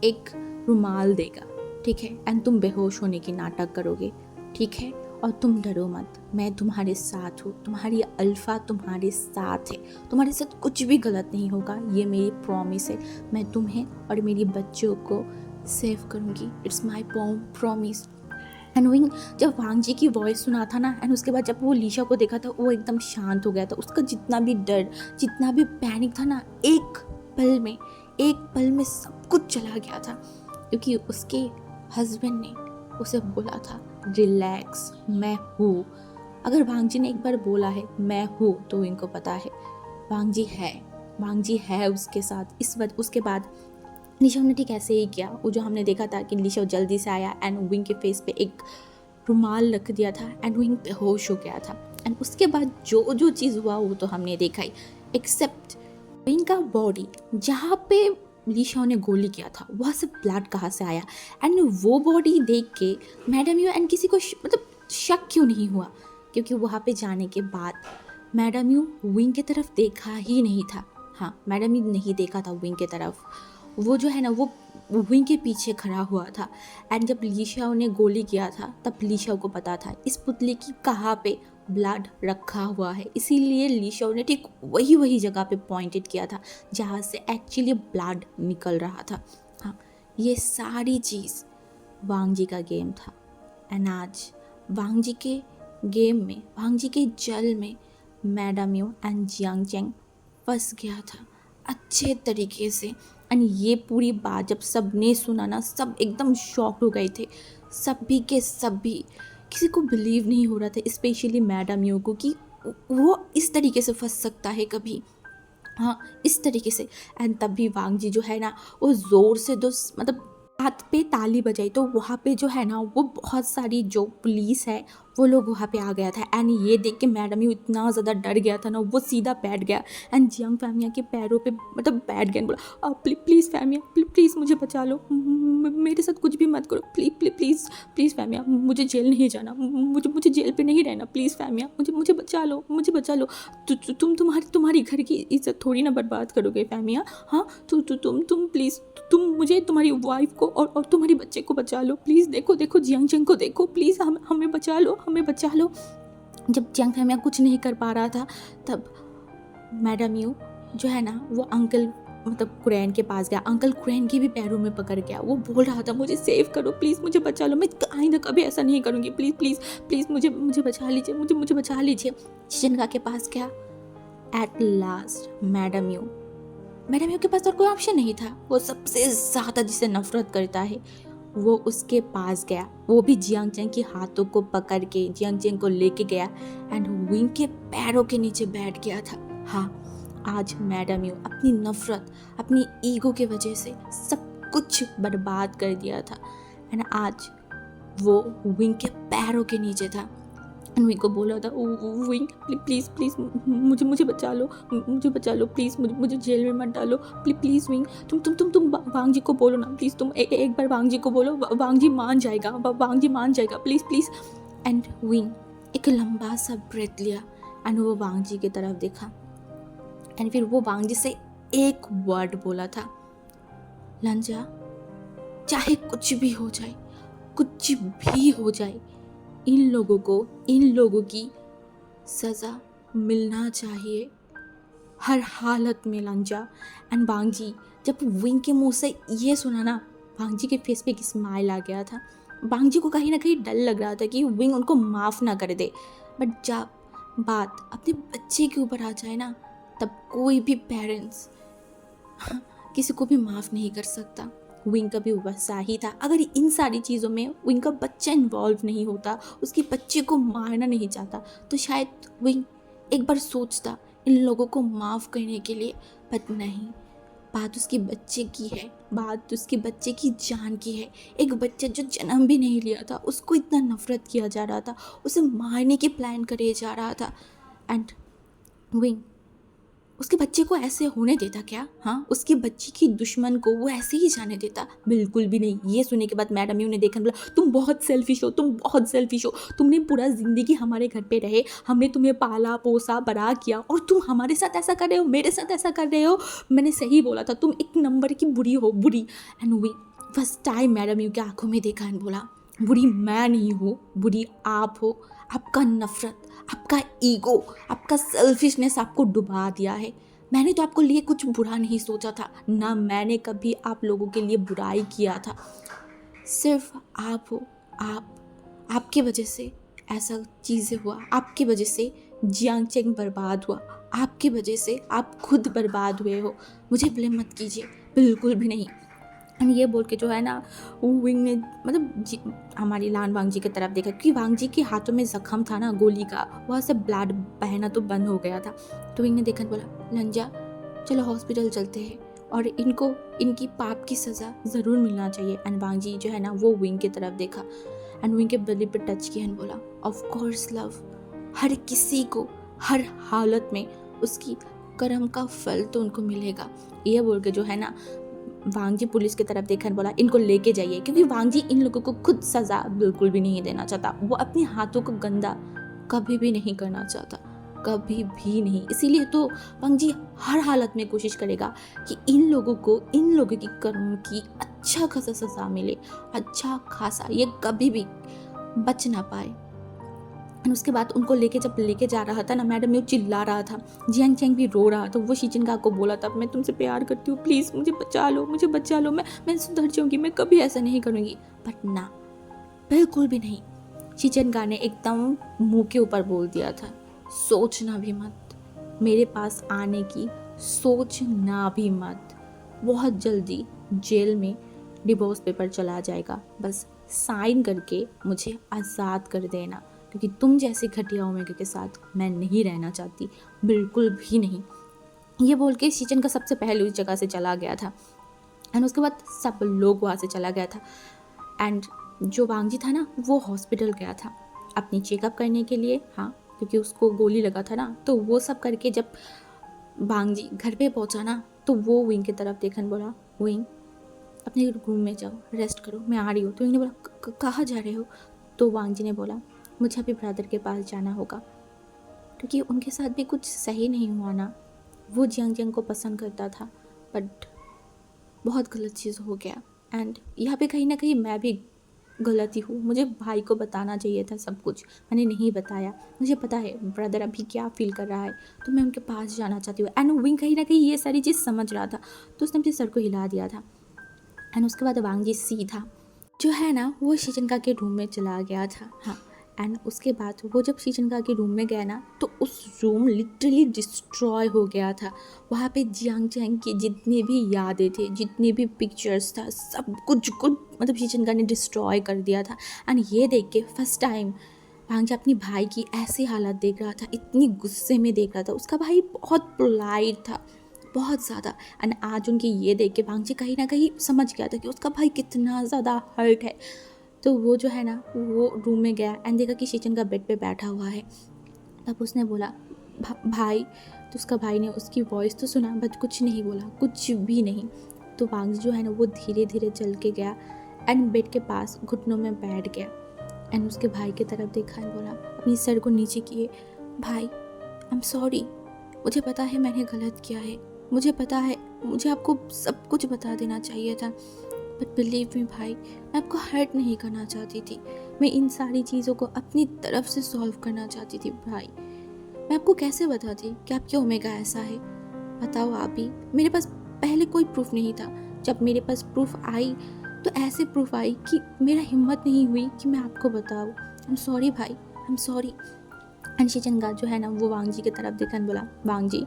एक रुमाल देगा, ठीक है, एंड तुम बेहोश होने की नाटक करोगे, ठीक है, और तुम डरो मत, मैं तुम्हारे साथ हूँ, तुम्हारी अल्फ़ा तुम्हारे साथ है, तुम्हारे साथ कुछ भी गलत नहीं होगा, ये मेरी प्रॉमिस है, मैं तुम्हें और मेरी बच्चों को सेव करूँगी, it's my promise. And wing जब वांग जी की वॉइस सुना था ना एंड उसके बाद जब वो लीशा को देखा था वो एकदम शांत हो गया था। उसका जितना भी डर, जितना भी पैनिक था ना, एक पल में सब कुछ चला गया था। क्योंकि उसके हस्बैंड ने उसे बोला था रिलैक्स, मैं हूँ। अगर वांग जी ने एक बार बोला है मैं हूँ तो इनको पता है वांग जी है उसके साथ। इस वक्त उसके बाद लिशव ने ठीक ऐसे ही किया, वो जो हमने देखा था कि लिशव जल्दी से आया एंड विंग के फेस पे एक रुमाल रख दिया था एंड विंग बेहोश हो गया था। एंड उसके बाद जो जो चीज़ हुआ वो तो हमने देखा ही, एक्सेप्ट विंग का बॉडी जहाँ पे लिशव ने गोली किया था वहाँ से ब्लड कहाँ से आया। एंड वो बॉडी देख के मैडम यू एंड किसी को मतलब शक क्यों नहीं हुआ, क्योंकि वहाँ पे जाने के बाद मैडम यू विंग की तरफ देखा ही नहीं था। हाँ, मैडम यू नहीं देखा था विंग की तरफ, वो जो है ना वो विंग के पीछे खड़ा हुआ था। एंड जब लिशाओ ने गोली किया था तब लिशाओ को पता था इस पुतले की कहाँ पे ब्लड रखा हुआ है, इसीलिए लिशाओ ने ठीक वही जगह पे पॉइंटेड किया था जहाँ से एक्चुअली ब्लड निकल रहा था। हाँ, ये सारी चीज़ वांग जी का गेम था। एंड आज वांग जी के गेम में, वांग जी के जल में madam Yu and Jiang Cheng फंस गया था अच्छे तरीके से। एंड ये पूरी बात जब सब ने सुना ना, सब एकदम शॉक्ड हो गए थे, सभी के सभी, किसी को बिलीव नहीं हो रहा था, स्पेशली मैडम यू को कि वो इस तरीके से फंस सकता है कभी। हाँ, इस तरीके से। एंड तब भी वांग जी जो है ना वो ज़ोर से मतलब हाथ पे ताली बजाई, तो वहाँ पे जो है ना वो बहुत सारी जो पुलिस है वो लोग वहाँ पे आ गया था। एंड ये देख के मैडम यू इतना ज़्यादा डर गया था ना, वो सीधा बैठ गया एंड जियांग फैमिया के पैरों पे मतलब बैठ गया, बोला प्लीज़ फैमिया, प्लीज़ मुझे बचा लो, मेरे साथ कुछ भी मत करो, प्लीज़ फैमिया, मुझे जेल नहीं जाना, मुझे जेल पे नहीं रहना, प्लीज़ फैमिया, मुझे बचा लो, मुझे बचा लो। तुम्हारी घर की इज्जत थोड़ी ना बर्बाद करोगे फैमिया। हाँ, तुम प्लीज़, तुम मुझे, तुम्हारी वाइफ को और तुम्हारे बच्चे को बचा लो प्लीज़। देखो जियांग चेंग को देखो प्लीज़, हमें बचा लो। जब जियांग फैमिया कुछ नहीं कर पा रहा था तब मैडम यू जो है ना वो अंकल मतलब कुरैन के पास गया, अंकल कुरैन के भी पैरों में पकड़ गया, वो बोल रहा था मुझे सेव करो प्लीज़, मुझे बचा लो, मैं आइंदा कभी ऐसा नहीं करूँगी, प्लीज़ मुझे बचा लीजिए, मुझे बचा लीजिए। चिचिनका के पास गया। एट लास्ट मैडम यू के पास और कोई ऑप्शन नहीं था, वो सबसे ज़्यादा जिसे नफरत करता है वो उसके पास गया, वो भी जियांग चेंग के हाथों को पकड़ के जियांग चेंग को लेके गया एंड विंग के पैरों के नीचे बैठ गया था। हाँ, आज मैडम यू अपनी नफरत, अपनी ईगो के वजह से सब कुछ बर्बाद कर दिया था एंड आज वो विंग के पैरों के नीचे था। एंड विंग को बोला था विंग प्लीज़ मुझे बचा लो, प्लीज़ मुझे जेल में मत डालो, प्लीज़ विंग, तुम वांग जी को बोलो ना प्लीज़, तुम एक बार वांग जी को बोलो, वांग जी मान जाएगा प्लीज़। एंड विंग एक लंबा सा ब्रेथ लिया एंड वो वांग जी की तरफ देखा एंड फिर वो वांग जी से एक वर्ड बोला था, लंजा, चाहे कुछ भी हो जाए, इन लोगों की सज़ा मिलना चाहिए हर हालत में, लंजा। एंड वांग जी जब विंग के मुंह से ये सुना ना, वांग जी के फेस पे एक स्माइल आ गया था। वांग जी को कहीं ना कहीं डर लग रहा था कि विंग उनको माफ़ ना कर दे, बट जब बात अपने बच्चे के ऊपर आ जाए ना तब कोई भी पेरेंट्स किसी को भी माफ़ नहीं कर सकता। विंग का भी वैसा ही था, अगर इन सारी चीज़ों में विंग का बच्चा इन्वॉल्व नहीं होता, उसके बच्चे को मारना नहीं चाहता, तो शायद विंग एक बार सोचता इन लोगों को माफ़ करने के लिए। पर नहीं, बात उसके बच्चे की है, बात उसके बच्चे की जान की है। एक बच्चा जो जन्म भी नहीं लिया था, उसको इतना नफरत किया जा रहा था, उसे मारने की प्लान करे जा रहा था। एंड विंग उसके बच्चे को ऐसे होने देता क्या? हाँ, उसके बच्चे की दुश्मन को वो ऐसे ही जाने देता? बिल्कुल भी नहीं। ये सुनने के बाद मैडम यू ने देखा, बोला तुम बहुत सेल्फिश हो, तुमने पूरा ज़िंदगी हमारे घर पे रहे, हमने तुम्हें पाला पोसा बड़ा किया और तुम हमारे साथ ऐसा कर रहे हो, मेरे साथ ऐसा कर रहे हो। मैंने सही बोला था, तुम एक नंबर की बुरी हो, बुरी। And we first time madam Yu के आंखों में देखा एंड बोला, बुरी मैं नहीं हूँ, बुरी आप हो। आपका नफरत, आपका ईगो, आपका सेल्फिशनेस आपको डुबा दिया है। मैंने तो आपको लिए कुछ बुरा नहीं सोचा था, ना मैंने कभी आप लोगों के लिए बुराई किया था। सिर्फ आप हो, आपकी वजह से ऐसा चीज़ें हुआ, आपकी वजह से जियांग चेंग बर्बाद हुआ, आपकी वजह से आप खुद बर्बाद हुए हो। मुझे ब्लेम मत कीजिए, बिल्कुल भी नहीं। एंड ये बोल के जो है ना वो विंग ने हमारी लान वांग जी की तरफ देखा, क्योंकि वांग जी के हाथों में जख्म था ना गोली का, वहाँ से ब्लड बहना तो बंद हो गया था। तो विंग ने देखा, बोला लंजा चलो हॉस्पिटल चलते हैं और इनको इनकी पाप की सज़ा ज़रूर मिलना चाहिए। एंड वांग जी जो है ना वो विंग की तरफ देखा एंड विंग के बेली पे टच किया एंड बोला, ऑफ कोर्स लव, हर किसी को हर हालत में उसकी कर्म का फल तो उनको मिलेगा। ये बोल के जो है ना वांग जी पुलिस की तरफ देखा, बोला इनको लेके जाइए, क्योंकि वांग जी इन लोगों को खुद सज़ा बिल्कुल भी नहीं देना चाहता। वो अपने हाथों को गंदा कभी भी नहीं करना चाहता, कभी भी नहीं। इसीलिए तो वांग जी हर हालत में कोशिश करेगा कि इन लोगों की कर्म की अच्छा खासा सज़ा मिले, अच्छा खासा, ये कभी भी बच ना पाए। एंड उसके बाद उनको जब लेके जा रहा था ना, मैडम ये चिल्ला रहा था, जियांग चैंग भी रो रहा था। वो शीचिनगा को बोला था, मैं तुमसे प्यार करती हूँ, प्लीज़ मुझे बचा लो, मैं सुधर जाऊँगी, मैं कभी ऐसा नहीं करूँगी। बट ना, बिल्कुल भी नहीं। शीचिनगा ने एकदम मुंह के ऊपर बोल दिया था, सोचना भी मत, मेरे पास आने की सोचना भी मत। बहुत जल्दी जेल में डिवोर्स पेपर चला जाएगा, बस साइन करके मुझे आज़ाद कर देना, क्योंकि तुम जैसे घटिया ओमेगा के साथ मैं नहीं रहना चाहती, बिल्कुल भी नहीं। ये बोल के शीचन का सबसे पहले उस जगह से चला गया था एंड उसके बाद सब लोग वहाँ से चला गया था। एंड जो वांग जी था ना वो हॉस्पिटल गया था अपनी चेकअप करने के लिए, हाँ, क्योंकि उसको गोली लगा था ना। तो वो सब करके जब वांग जी घर पे पहुँचा ना, तो वो विंग की तरफ देखन बोला, विंग अपने रूम में जाओ, रेस्ट करो, मैं आ रही हूँ। तो विंग ने बोला, कहाँ जा रहे हो? तो वांग जी ने बोला, मुझे अभी ब्रदर के पास जाना होगा, क्योंकि उनके साथ भी कुछ सही नहीं हुआ ना। वो जियांग जियांग को पसंद करता था, बट बहुत गलत चीज़ हो गया। एंड यहाँ पे कहीं ना कहीं मैं भी गलती हूँ, मुझे भाई को बताना चाहिए था सब कुछ, मैंने नहीं बताया। मुझे पता है ब्रदर अभी क्या फील कर रहा है, तो मैं उनके पास जाना चाहती हूँ। एंड विंग कहीं ना कहीं ये सारी चीज़ समझ रहा था, तो उसने अपने सर को हिला दिया था। एंड उसके बाद वांग जी सीधा जो है ना वो शीचनका के रूम में चला गया था, हाँ। एंड उसके बाद वो जब शीचनका के रूम में गया ना, तो उस रूम लिटरली डिस्ट्रॉय हो गया था। वहाँ पे जियांग चैंग की जितनी भी यादें थे, जितने भी पिक्चर्स था, सब कुछ शीचनका ने डिस्ट्रॉय कर दिया था। एंड ये देख के फर्स्ट टाइम वांग अपनी भाई की ऐसी हालत देख रहा था, इतनी गुस्से में देख रहा था। उसका भाई बहुत पोलाइट था, बहुत ज़्यादा। एंड आज उनकी ये देख के वांग जी कहीं ना कहीं समझ गया था कि उसका भाई कितना ज़्यादा हर्ट है। तो वो जो है ना वो रूम में गया एंड देखा कि शीचन का बेड पे बैठा हुआ है। तब उसने बोला, भाई। तो उसका भाई ने उसकी वॉइस तो सुना बट कुछ नहीं बोला, कुछ भी नहीं। तो वांग जो है ना वो धीरे धीरे चल के गया एंड बेड के पास घुटनों में बैठ गया एंड उसके भाई की तरफ देखा एंड बोला, अपनी सर को नीचे किए, भाई आई एम सॉरी, मुझे पता है मैंने गलत किया है, मुझे पता है, मुझे आपको सब कुछ बता देना चाहिए था, बट बिलीव मी भाई, मैं आपको हर्ट नहीं करना चाहती थी। मैं इन सारी चीज़ों को अपनी तरफ से सॉल्व करना चाहती थी भाई। मैं आपको कैसे बताती कि आपके ओमेगा ऐसा है? बताओ आप ही। मेरे पास पहले कोई प्रूफ नहीं था, जब मेरे पास प्रूफ आई तो ऐसे प्रूफ आई कि मेरा हिम्मत नहीं हुई कि मैं आपको बताऊँ। आई एम सॉरी भाई, आई एम सॉरी। एंड शीचनगा जो है ना वो वांग जी की तरफ देखा बोला, वांग जी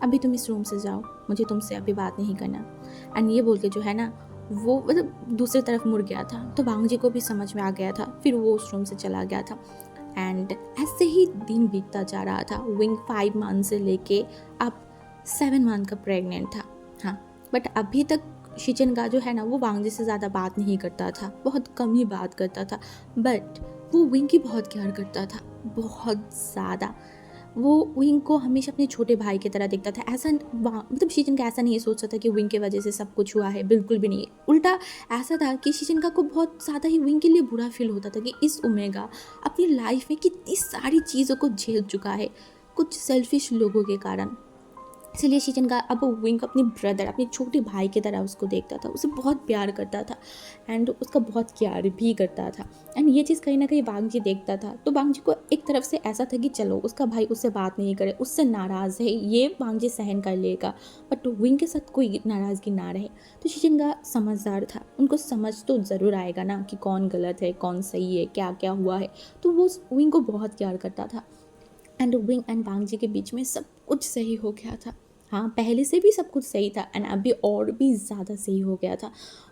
अभी तुम इस रूम से जाओ, मुझे तुमसे अभी बात नहीं करना। एंड ये बोल के जो है ना वो दूसरी तरफ मुड़ गया था। तो वांग जी को भी समझ में आ गया था, फिर वो उस रूम से चला गया था। एंड ऐसे ही दिन बीतता जा रहा था। विंग 5 मंथ से लेके अब 7 मंथ का प्रेग्नेंट था, हाँ। बट अभी तक शीचनगा जो है ना वो वांग जी से ज़्यादा बात नहीं करता था, बहुत कम ही बात करता था। बट वो विंग की बहुत केयर करता था, बहुत ज़्यादा। वो विंग को हमेशा अपने छोटे भाई की तरह देखता था। ऐसा शीचनका ऐसा नहीं सोचता था कि विंग की वजह से सब कुछ हुआ है, बिल्कुल भी नहीं। उल्टा ऐसा था कि शीचनका को बहुत ज़्यादा ही विंग के लिए बुरा फील होता था कि इस ओमेगा अपनी लाइफ में कितनी सारी चीज़ों को झेल चुका है कुछ सेल्फिश लोगों के कारण। इसलिए शीचनका अब विंग को अपनी ब्रदर, अपने छोटे भाई की तरह उसको देखता था, उसे बहुत प्यार करता था एंड उसका बहुत केयर भी करता था। एंड ये चीज़ कहीं ना कहीं वांग जी देखता था। तो वांग जी को एक तरफ से ऐसा था कि चलो उसका भाई उससे बात नहीं करे, उससे नाराज़ है, ये वांग जी सहन कर लेगा, बट विंग के साथ कोई नाराज़गी ना रहे। तो शीचनका समझदार था, उनको समझ तो ज़रूर आएगा ना कि कौन गलत है, कौन सही है, क्या क्या हुआ है। तो वो विंग को बहुत प्यार करता था एंड विंग एंड वांग जी के बीच में सब कुछ सही हो गया था। हाँ, पहले से भी सब कुछ सही था एंड अभी और भी ज़्यादा सही हो गया था।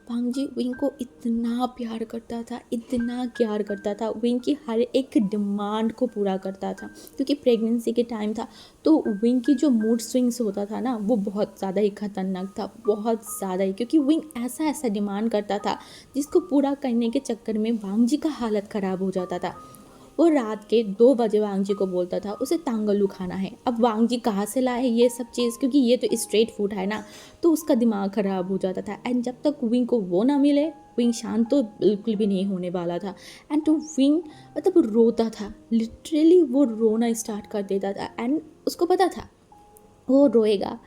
वांग जी विंग को इतना प्यार करता था, इतना प्यार करता था, विंग की हर एक डिमांड को पूरा करता था। क्योंकि प्रेगनेंसी के टाइम था, तो विंग की जो मूड स्विंग्स होता था ना, वो बहुत ज़्यादा ही खतरनाक था, बहुत ज़्यादा ही। क्योंकि विंग ऐसा ऐसा डिमांड करता था जिसको पूरा करने के चक्कर में वांग जी का हालत ख़राब हो जाता था। वो रात के 2 बजे वांग जी को बोलता था उसे तांगलू खाना है। अब वांग जी कहाँ से लाए ये सब चीज़, क्योंकि ये तो स्ट्रेट फूड है ना, तो उसका दिमाग ख़राब हो जाता था। एंड जब तक विंग को वो ना मिले, विंग शांत तो बिल्कुल भी नहीं होने वाला था। एंड तो विंग मतलब रोता था, लिटरली वो रोना स्टार्ट कर देता था। एंड उसको पता था वो रोएगा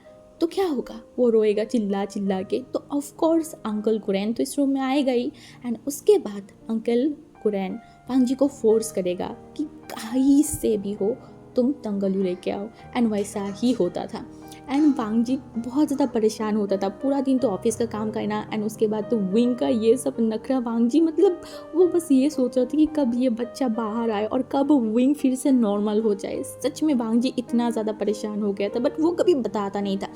तो क्या होगा, वो रोएगा चिल्ला चिल्ला के, तो ऑफ कोर्स अंकल कुरैन तो इस रूम में आएगा ही। एंड उसके बाद अंकल कुरैन वांग जी को फोर्स करेगा कि कहीं से भी हो तुम तंगलू लेके आओ। एंड वैसा ही होता था। एंड वांग जी बहुत ज़्यादा परेशान होता था, पूरा दिन तो ऑफिस का काम करना एंड उसके बाद तो विंग का ये सब नखरा। वांग जी मतलब वो बस ये सोच रहा था कि कब ये बच्चा बाहर आए और कब विंग फिर से नॉर्मल हो जाए। सच में वांग जी इतना ज़्यादा परेशान हो गया था, बट वो कभी बताता नहीं था।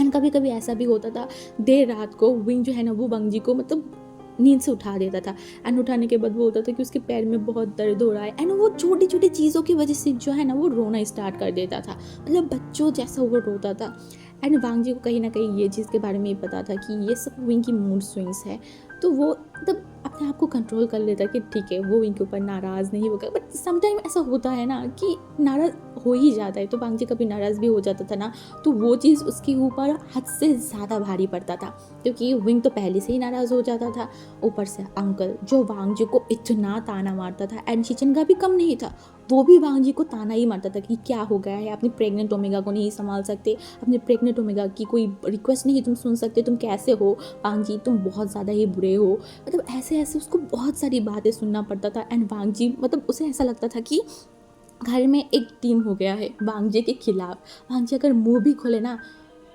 एंड कभी कभी ऐसा भी होता था, देर रात को विंग जो है ना वो वांग जी को मतलब नींद से उठा देता था। एंड उठाने के बाद वो होता था कि उसके पैर में बहुत दर्द हो रहा है, एंड वो छोटी छोटी चीज़ों की वजह से जो है ना वो रोना स्टार्ट कर देता था, मतलब बच्चों जैसा वो रोता था। एंड वांग जी को कहीं ना कहीं ये चीज़ के बारे में ही पता था कि ये सब विंग की मूड स्विंग्स है, तो वो मतलब अपने आप को कंट्रोल कर लेता कि ठीक है वो विंग के ऊपर नाराज़ नहीं होगा। बट समटाइम ऐसा होता है ना कि नाराज़ हो ही जाता है, तो वांग जी कभी नाराज़ भी हो जाता था ना, तो वो चीज़ उसके ऊपर हद से ज़्यादा भारी पड़ता था। क्योंकि विंग तो पहले से ही नाराज़ हो जाता था, ऊपर से अंकल जो वांग जी को इतना ताना मारता था। एंड शिचनगा भी कम नहीं था, वो भी वांग जी को ताना ही मारता था कि क्या हो गया है, अपनी प्रेग्नेंट ओमेगा को नहीं संभाल सकते, अपने प्रेग्नेंट ओमेगा की कोई रिक्वेस्ट नहीं तुम सुन सकते, तुम कैसे हो वांग जी, तुम बहुत ज़्यादा ही बुरे हो। मतलब ऐसे ऐसे उसको बहुत सारी बातें सुनना पड़ता था। एंड वांग जी मतलब उसे ऐसा लगता था कि घर में एक टीम हो गया है वांग जी के खिलाफ। वांग जी अगर मुंह भी खोले ना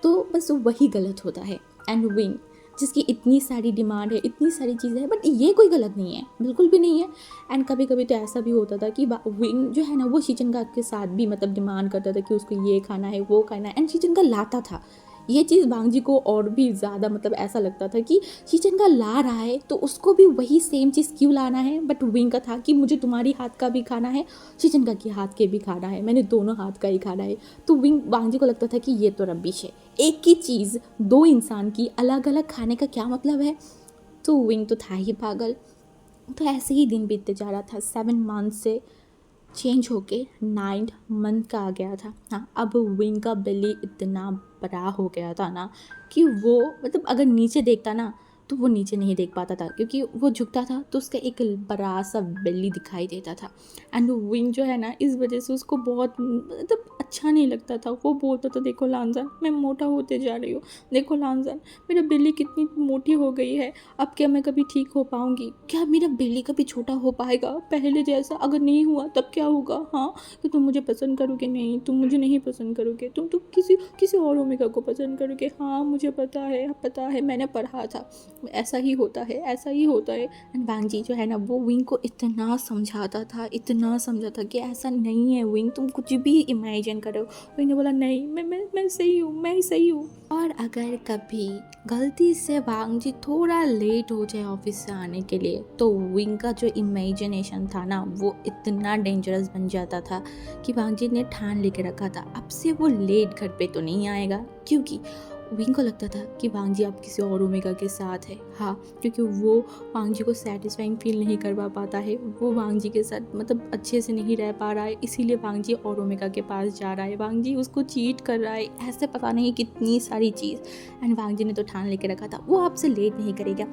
तो बस वही गलत होता है। एंड विंग जिसकी इतनी सारी डिमांड है, इतनी सारी चीज़ें हैं, बट ये कोई गलत नहीं है, बिल्कुल भी नहीं है। एंड कभी कभी तो ऐसा भी होता था कि विंग जो है ना वो शिचनगा के साथ भी मतलब डिमांड करता था कि उसको ये खाना है वो खाना है, एंड शिचनगा लाता था। ये चीज़ वांग जी को और भी ज़्यादा मतलब ऐसा लगता था कि शिचनगा ला रहा है तो उसको भी वही सेम चीज़ क्यों लाना है। बट विंग का था कि मुझे तुम्हारी हाथ का भी खाना है, शिचनगा के हाथ के भी खाना है, मैंने दोनों हाथ का ही खाना है। तो वांग जी को लगता था कि ये तो रबिश है, एक ही चीज़ दो इंसान की अलग अलग खाने का क्या मतलब है। तो विंग तो था ही पागल। तो ऐसे ही दिन बीतते जा रहा था, 7 मंथ से चेंज होके 9 मंथ का आ गया था। हाँ, अब विंग का बेली इतना बड़ा हो गया था ना कि वो मतलब अगर नीचे देखता ना तो वो नीचे नहीं देख पाता था, क्योंकि वो झुकता था तो उसका एक बड़ा सा बेली दिखाई देता था। एंड विंग जो है ना इस वजह से उसको बहुत मतलब अच्छा नहीं लगता था। वो बोलता था देखो लांजन मैं मोटा होते जा रही हूँ, देखो लांजन मेरा बेली कितनी मोटी हो गई है, अब क्या मैं कभी ठीक हो पाऊँगी, क्या मेरा बेली कभी छोटा हो पाएगा पहले जैसा, अगर नहीं हुआ तब क्या होगा। हाँ कि तुम मुझे पसंद करोगे, नहीं तुम मुझे नहीं पसंद करोगे, तुम तो किसी किसी और ओमेगा को पसंद करोगे। हाँ मुझे पता है मैंने पढ़ा था, ऐसा ही होता है ऐसा ही होता है। एंड वांग जी जो है ना वो विंग को इतना समझाता था, इतना समझाता कि ऐसा नहीं है विंग, तुम कुछ भी इमेजिन करो। विंग ने बोला नहीं मैं सही हूँ, मैं सही हूँ। और अगर कभी गलती से वांग जी थोड़ा लेट हो जाए ऑफिस से आने के लिए, तो विंग का जो इमेजिनेशन था ना वो इतना डेंजरस बन जाता था कि वांग जी ने ठान लेके रखा था अब से वो लेट घर पे तो नहीं आएगा। क्योंकि विंग को लगता था कि वांग जी अब किसी और ओमेगा के साथ है। हाँ, क्योंकि वो वांग जी को सेटिस्फाइंग फील नहीं करवा पाता है, वो वांग जी के साथ मतलब अच्छे से नहीं रह पा रहा है, इसीलिए वांग जी और ओमेगा के पास जा रहा है, वांग जी उसको चीट कर रहा है, ऐसे पता नहीं कितनी सारी चीज़। एंड वांग जी ने तो ठान लेके रखा था वो आपसे लेट नहीं करेगा।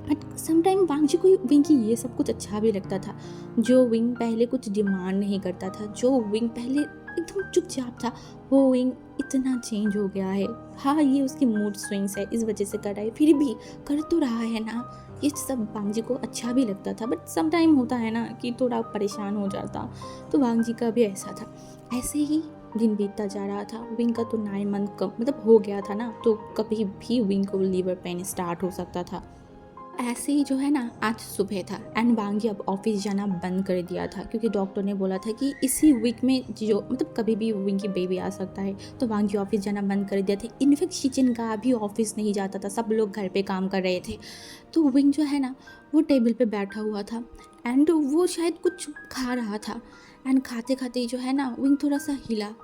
बट समटाइम वांग जी को विंग की ये सब कुछ अच्छा भी लगता था। जो विंग पहले कुछ डिमांड नहीं करता था, जो विंग पहले एकदम चुपचाप था, वो विंग इतना चेंज हो गया है। हाँ ये उसकी मूड स्विंग्स है इस वजह से कर रहा है, फिर भी कर तो रहा है ना, ये सब वांग जी को अच्छा भी लगता था। बट समटाइम होता है ना कि थोड़ा परेशान हो जाता, तो वांग जी का भी ऐसा था। ऐसे ही दिन बीतता जा रहा था। विंग का तो 9 मंथ का मतलब हो गया था ना, तो कभी भी विंग को लीवर पेन स्टार्ट हो सकता था। ऐसे ही जो है ना आज सुबह था एंड वांगी अब ऑफिस जाना बंद कर दिया था क्योंकि डॉक्टर ने बोला था कि इसी वीक में जो मतलब कभी भी विंग की बेबी आ सकता है। तो वांगी ऑफिस जाना बंद कर दिया था। इनफैक्ट शिचिन का भी ऑफिस नहीं जाता था, सब लोग घर पे काम कर रहे थे। तो विंग जो है ना वो टेबल पे बैठा हुआ था एंड वो शायद कुछ खा रहा था एंड खाते खाते जो है ना विंग थोड़ा सा हिला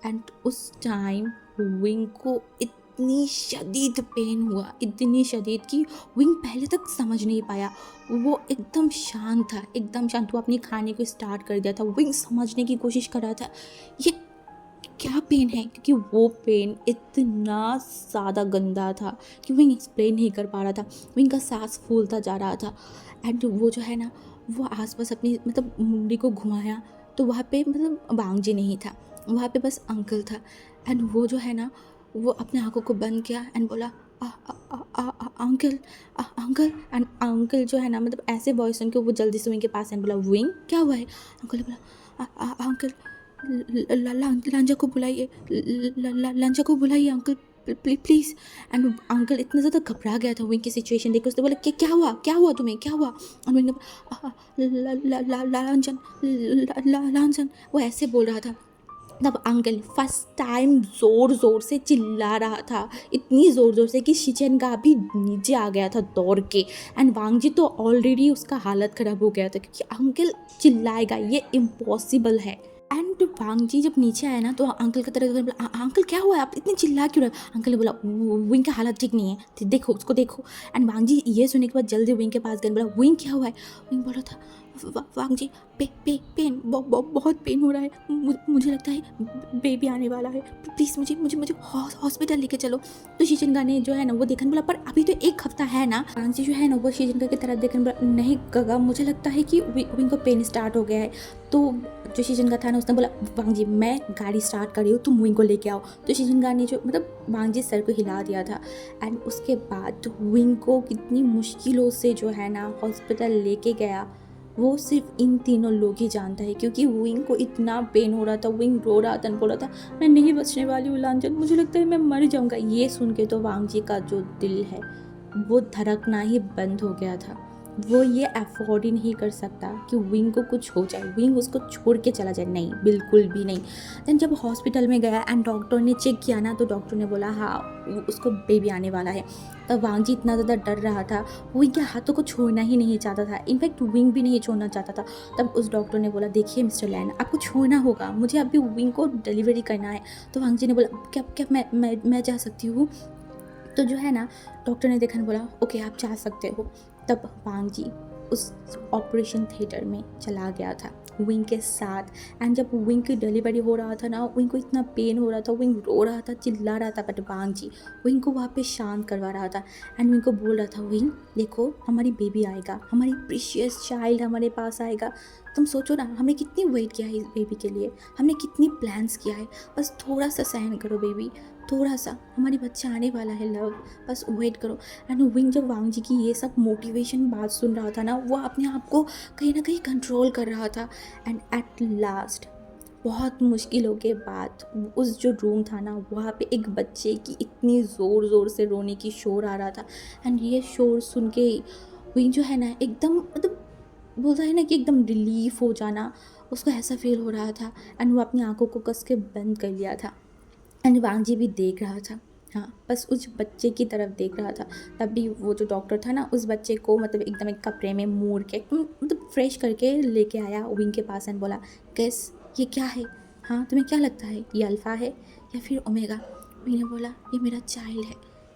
एंड उस टाइम विंग को इतनी शदीद पेन हुआ, इतनी शदीद कि विंग पहले तक समझ नहीं पाया। वो एकदम शांत था, एकदम शांत। वो अपनी खाने को स्टार्ट कर दिया था। विंग समझने की कोशिश कर रहा था ये क्या पेन है, क्योंकि वो पेन इतना ज़्यादा गंदा था कि विंग एक्सप्लेन नहीं कर पा रहा था। विंग का सांस फूलता जा रहा था एंड वो जो है ना वो आसपास अपनी मतलब मुंडी को घुमाया तो वहाँ पे मतलब बांगजी नहीं था, वहाँ पे बस अंकल था। एंड वो जो है ना वो अपने आंखों को बंद किया एंड बोला आ, आ, आ, आ, आ, अंकल अंकल। एंड अंकल जो है ना मतलब ऐसे वॉइस सुन के वो जल्दी से विंग के पास एंड बोला विंग क्या हुआ है। अंकल ने बोला अंकल लांजा को बुलाइए, लांजा को बुलाइए अंकल प्लीज़। एंड अंकल इतना ज़्यादा घबरा गया था विंग की सिचुएशन देख के। उसने बोला क्या हुआ तुम्हें, क्या हुआ। और विंग ने लांजन लांजन वो ऐसे बोल रहा था। तब अंकल फर्स्ट टाइम ज़ोर ज़ोर से चिल्ला रहा था, इतनी ज़ोर ज़ोर से कि शिचन का भी नीचे आ गया था दौड़ के। एंड वांगजी तो ऑलरेडी उसका हालत ख़राब हो गया था क्योंकि अंकल चिल्लाएगा ये इम्पॉसिबल है। एंड वांगजी जब नीचे आया ना तो अंकल की तरफ बोला अंकल क्या हुआ है, आप इतनी चिल्ला क्यों रहे। अंकल ने बोला विंग का हालत ठीक नहीं है, देखो उसको देखो। एंड वांगजी ये सुनने के बाद जल्दी विंग के पास गए, बोला विंग क्या हुआ है। विंग बोला था वांगजी पेन बहुत पेन हो रहा है, मुझे लगता है बेबी आने वाला है, प्लीज़ मुझे मुझे मुझे हॉस्पिटल लेके चलो। तो शिजनगा ने जो है ना वो देखने बोला पर अभी तो 1 हफ्ता है ना। वांगजी जो है ना वो शिजनगा की तरफ देखने बोला नहीं गगा मुझे लगता है कि विंग को पेन स्टार्ट हो गया है। तो जो शिजनगा था ना उसने बोला वांगजी मैं गाड़ी स्टार्ट कर रही हूँ, तुम विंग को लेके आओ। तो शिजनगा ने जो मतलब वांगजी सर को हिला दिया था एंड उसके बाद विंग को कितनी मुश्किलों से जो है ना हॉस्पिटल लेके गया वो सिर्फ इन तीनों लोग ही जानता है, क्योंकि विंग को इतना पेन हो रहा था। विंग रो रहा था, बोल रहा था मैं नहीं बचने वाली हूँ लांजन, मुझे लगता है मैं मर जाऊँगा। ये सुन के तो वांगजी का जो दिल है वो धड़कना ही बंद हो गया था। वो ये अफोर्ड ही नहीं कर सकता कि विंग को कुछ हो जाए, विंग उसको छोड़ के चला जाए, नहीं बिल्कुल भी नहीं। देन जब हॉस्पिटल में गया एंड डॉक्टर ने चेक किया ना तो डॉक्टर ने बोला हाँ उसको बेबी आने वाला है। तब वांगजी इतना ज़्यादा डर रहा था, विंग के हाथों को छोड़ना ही नहीं चाहता था, इनफैक्ट विंग भी नहीं छोड़ना चाहता था। तब उस डॉक्टर ने बोला देखिए मिस्टर लैन आपको छोड़ना होगा, मुझे अभी विंग को डिलीवरी करना है। तो वांगजी ने बोला क्या क्या मैं जा सकती हूँ। तो जो है ना डॉक्टर ने देखा बोला ओके आप जा सकते हो। तब वांगजी उस ऑपरेशन थिएटर में चला गया था विंग के साथ। एंड जब विंग की डिलीवरी हो रहा था ना विंग को इतना पेन हो रहा था, विंग रो रहा था चिल्ला रहा था, बट वांगजी विंग को वहाँ पे शांत करवा रहा था एंड विंग को बोल रहा था विंग देखो हमारी बेबी आएगा, हमारी प्रीशियस चाइल्ड हमारे पास आएगा। तुम सोचो ना हमने कितनी वेट किया है इस बेबी के लिए, हमने कितनी प्लान्स किया है, बस थोड़ा सा सहन करो बेबी, थोड़ा सा हमारी बच्चा आने वाला है लव, बस वेट करो। एंड विंग जब वांगजी की ये सब मोटिवेशन बात सुन रहा था ना वो अपने आप को कहीं ना कहीं कंट्रोल कर रहा था। एंड एट लास्ट बहुत मुश्किलों के बाद उस जो रूम था ना वहाँ पे एक बच्चे की इतनी ज़ोर ज़ोर से रोने की शोर आ रहा था। एंड ये शोर सुन के विंग जो है ना एकदम मतलब बोलता है ना कि एकदम रिलीफ हो जाना, उसको ऐसा फील हो रहा था। एंड वो अपनी आंखों को कस के बंद कर लिया था एंड वांगजी भी देख रहा था, हाँ बस उस बच्चे की तरफ देख रहा था। तभी वो जो डॉक्टर था ना उस बच्चे को मतलब एकदम एक कपड़े में मोड़ के मतलब फ्रेश करके लेके आया विंग के पास एंड बोला गैस ये क्या है, हाँ तुम्हें क्या लगता है ये अल्फ़ा है या फिर ओमेगा। विंग ने बोला ये मेरा चाइल्ड है,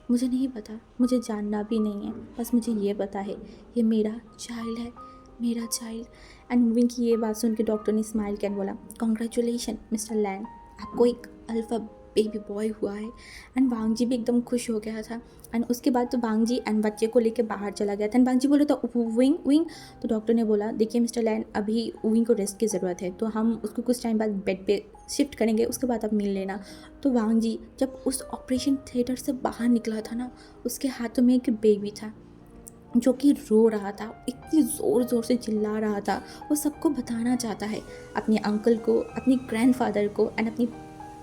मुझे नहीं पता, मुझे जानना भी नहीं है, बस मुझे ये पता है ये मेरा चाइल्ड है, मेरा चाइल्ड। एंड विंग की ये बात सुन के डॉक्टर ने स्माइल किया बोला कॉन्ग्रेचुलेशन मिस्टर लैंग, आपको एक अल्फ़ा बेबी बॉय हुआ है। एंड वांगजी भी एकदम खुश हो गया था। एंड उसके बाद तो वांगजी एंड बच्चे को लेके बाहर चला गया था। एंड वांगजी बोला तो विंग विंग। तो डॉक्टर ने बोला देखिए मिस्टर लैन अभी विंग को रेस्ट की ज़रूरत है तो हम उसको कुछ टाइम बाद बेड पे शिफ्ट करेंगे, उसके बाद आप मिल लेना। तो वांगजी जब उस ऑपरेशन थिएटर से बाहर निकला था ना उसके हाथों में एक बेबी था जो कि रो रहा था, इतनी ज़ोर ज़ोर से चिल्ला रहा था। वो सबको बताना चाहता है अपने अंकल को, अपने ग्रैंडफादर को एंड अपनी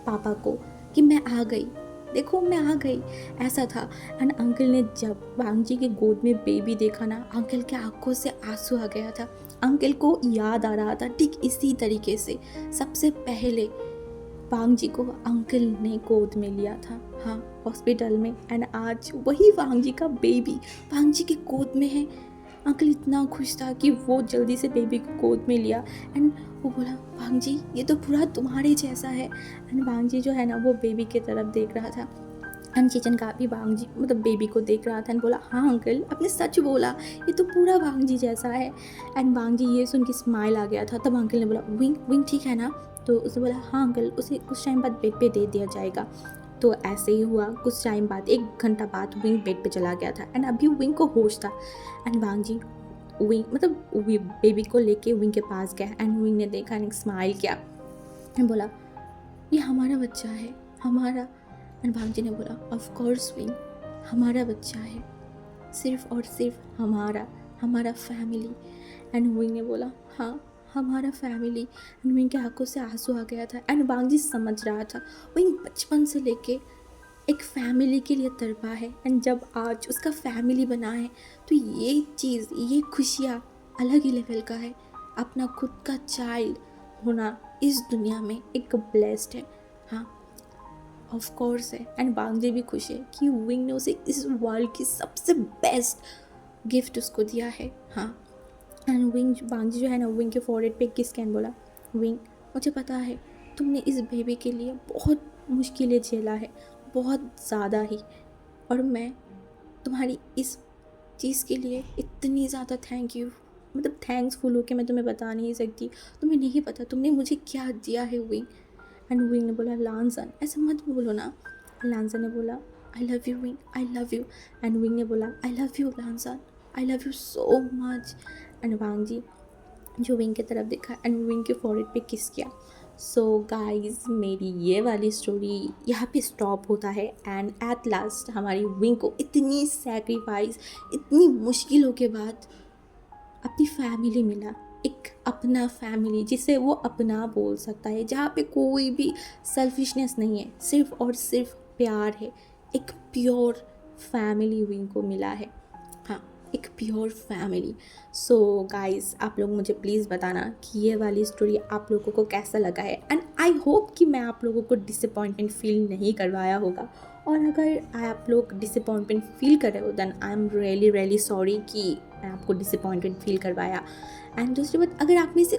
पापा को कि मैं आ गई, देखो मैं आ गई, ऐसा था। एंड अंकल ने जब वांगजी के गोद में बेबी देखा ना, अंकल के आंखों से आंसू आ गया था। अंकल को याद आ रहा था ठीक इसी तरीके से सबसे पहले वांग जी को अंकल ने गोद में लिया था, हाँ, हॉस्पिटल में। एंड आज वही वांग जी का बेबी वांग जी की गोद में है। अंकल इतना खुश था कि वो जल्दी से बेबी को गोद में लिया। एंड वो बोला, वांग जी ये तो पूरा तुम्हारे जैसा है। एंड वांग जी जो है ना वो बेबी की तरफ देख रहा था। एंड चेचन का भी वांग जी मतलब बेबी को देख रहा था एंड बोला, हाँ अंकल आपने सच बोला, ये तो पूरा वांग जी जैसा है। एंड वांग जी ये सुन के स्माइल आ गया था। तब अंकल ने बोला, विंग विंग ठीक है ना? तो उसने बोला, हाँ अंकल, उसे कुछ टाइम बाद बेड पे दे दिया जाएगा। तो ऐसे ही हुआ। कुछ टाइम बाद 1 घंटा बाद विंग बेड पे चला गया था। एंड अभी विंग को होश था। एंड वांग जी विंग मतलब बेबी को लेके विंग के पास गया। एंड विंग ने देखा एंड स्माइल किया एंड बोला, ये हमारा बच्चा है, हमारा। एंड वांग जी ने बोला, ऑफ कोर्स विंग, हमारा बच्चा है, सिर्फ और सिर्फ हमारा फैमिली। एंड विंग ने बोला, हाँ हमारा फैमिली। एंड विंग के आंखों से आंसू आ गया था। एंड वांग जी समझ रहा था विंग बचपन से लेके एक फैमिली के लिए तड़पा है। एंड जब आज उसका फैमिली बना है तो ये चीज़, ये खुशियाँ अलग ही लेवल का है। अपना खुद का चाइल्ड होना इस दुनिया में एक ब्लेस्ड है, हाँ, ऑफ कोर्स है। एंड वांग जी भी खुश है कि विंग ने उसे इस वर्ल्ड की सबसे बेस्ट गिफ्ट उसको दिया है, हाँ। एंड वांग जी जो है ना विंग के फॉरहेड पे किस कैन बोला, विंग मुझे पता है तुमने इस बेबी के लिए बहुत मुश्किलें झेला है, बहुत ज़्यादा ही, और मैं तुम्हारी इस चीज़ के लिए इतनी ज़्यादा थैंक यू, मतलब थैंक्सफुल हो के मैं तुम्हें बता नहीं सकती। तुम्हें नहीं पता तुमने मुझे क्या दिया है विंग। एंड विंग ने बोला, लांसन ऐसे मत बोलो ना। लांसन ने बोला, I love you Wing, I love you. And Wing ने बोला, I love you Lanson, I love you so much. And Wang ji जो विंग की तरफ देखा एंड विंग के फॉरहेड पे किस किया। सो गाइज मेरी ये वाली स्टोरी यहाँ पे स्टॉप होता है। एंड एट लास्ट हमारी विंग को इतनी सैक्रिफाइस, इतनी मुश्किलों के बाद अपनी फैमिली मिला, एक अपना फैमिली जिसे वो अपना बोल सकता है, जहाँ पे कोई भी सेल्फिशनेस नहीं है, सिर्फ और सिर्फ प्यार है। एक प्योर फैमिली विंग को मिला है, हाँ, एक प्योर फैमिली। सो गाइस आप लोग मुझे प्लीज़ बताना कि ये वाली स्टोरी आप लोगों को कैसा लगा है। एंड आई होप कि मैं आप लोगों को डिसअपॉइंटमेंट फील नहीं करवाया होगा। और अगर आप लोग डिसअपॉइंटमेंट फील कर रहे हो then I am really really sorry कि मैं आपको डिसअपॉइंटमेंट फील करवाया। एंड दूसरी बात, अगर आप में से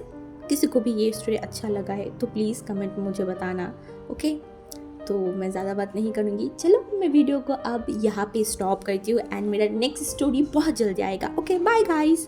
किसी को भी ये स्टोरी अच्छा लगा है तो प्लीज़ कमेंट में मुझे बताना, ओके। तो मैं ज़्यादा बात नहीं करूँगी, चलो मैं वीडियो को अब यहाँ पे स्टॉप करती हूँ। एंड मेरा नेक्स्ट स्टोरी बहुत जल्दी आएगा, ओके बाय गाइस।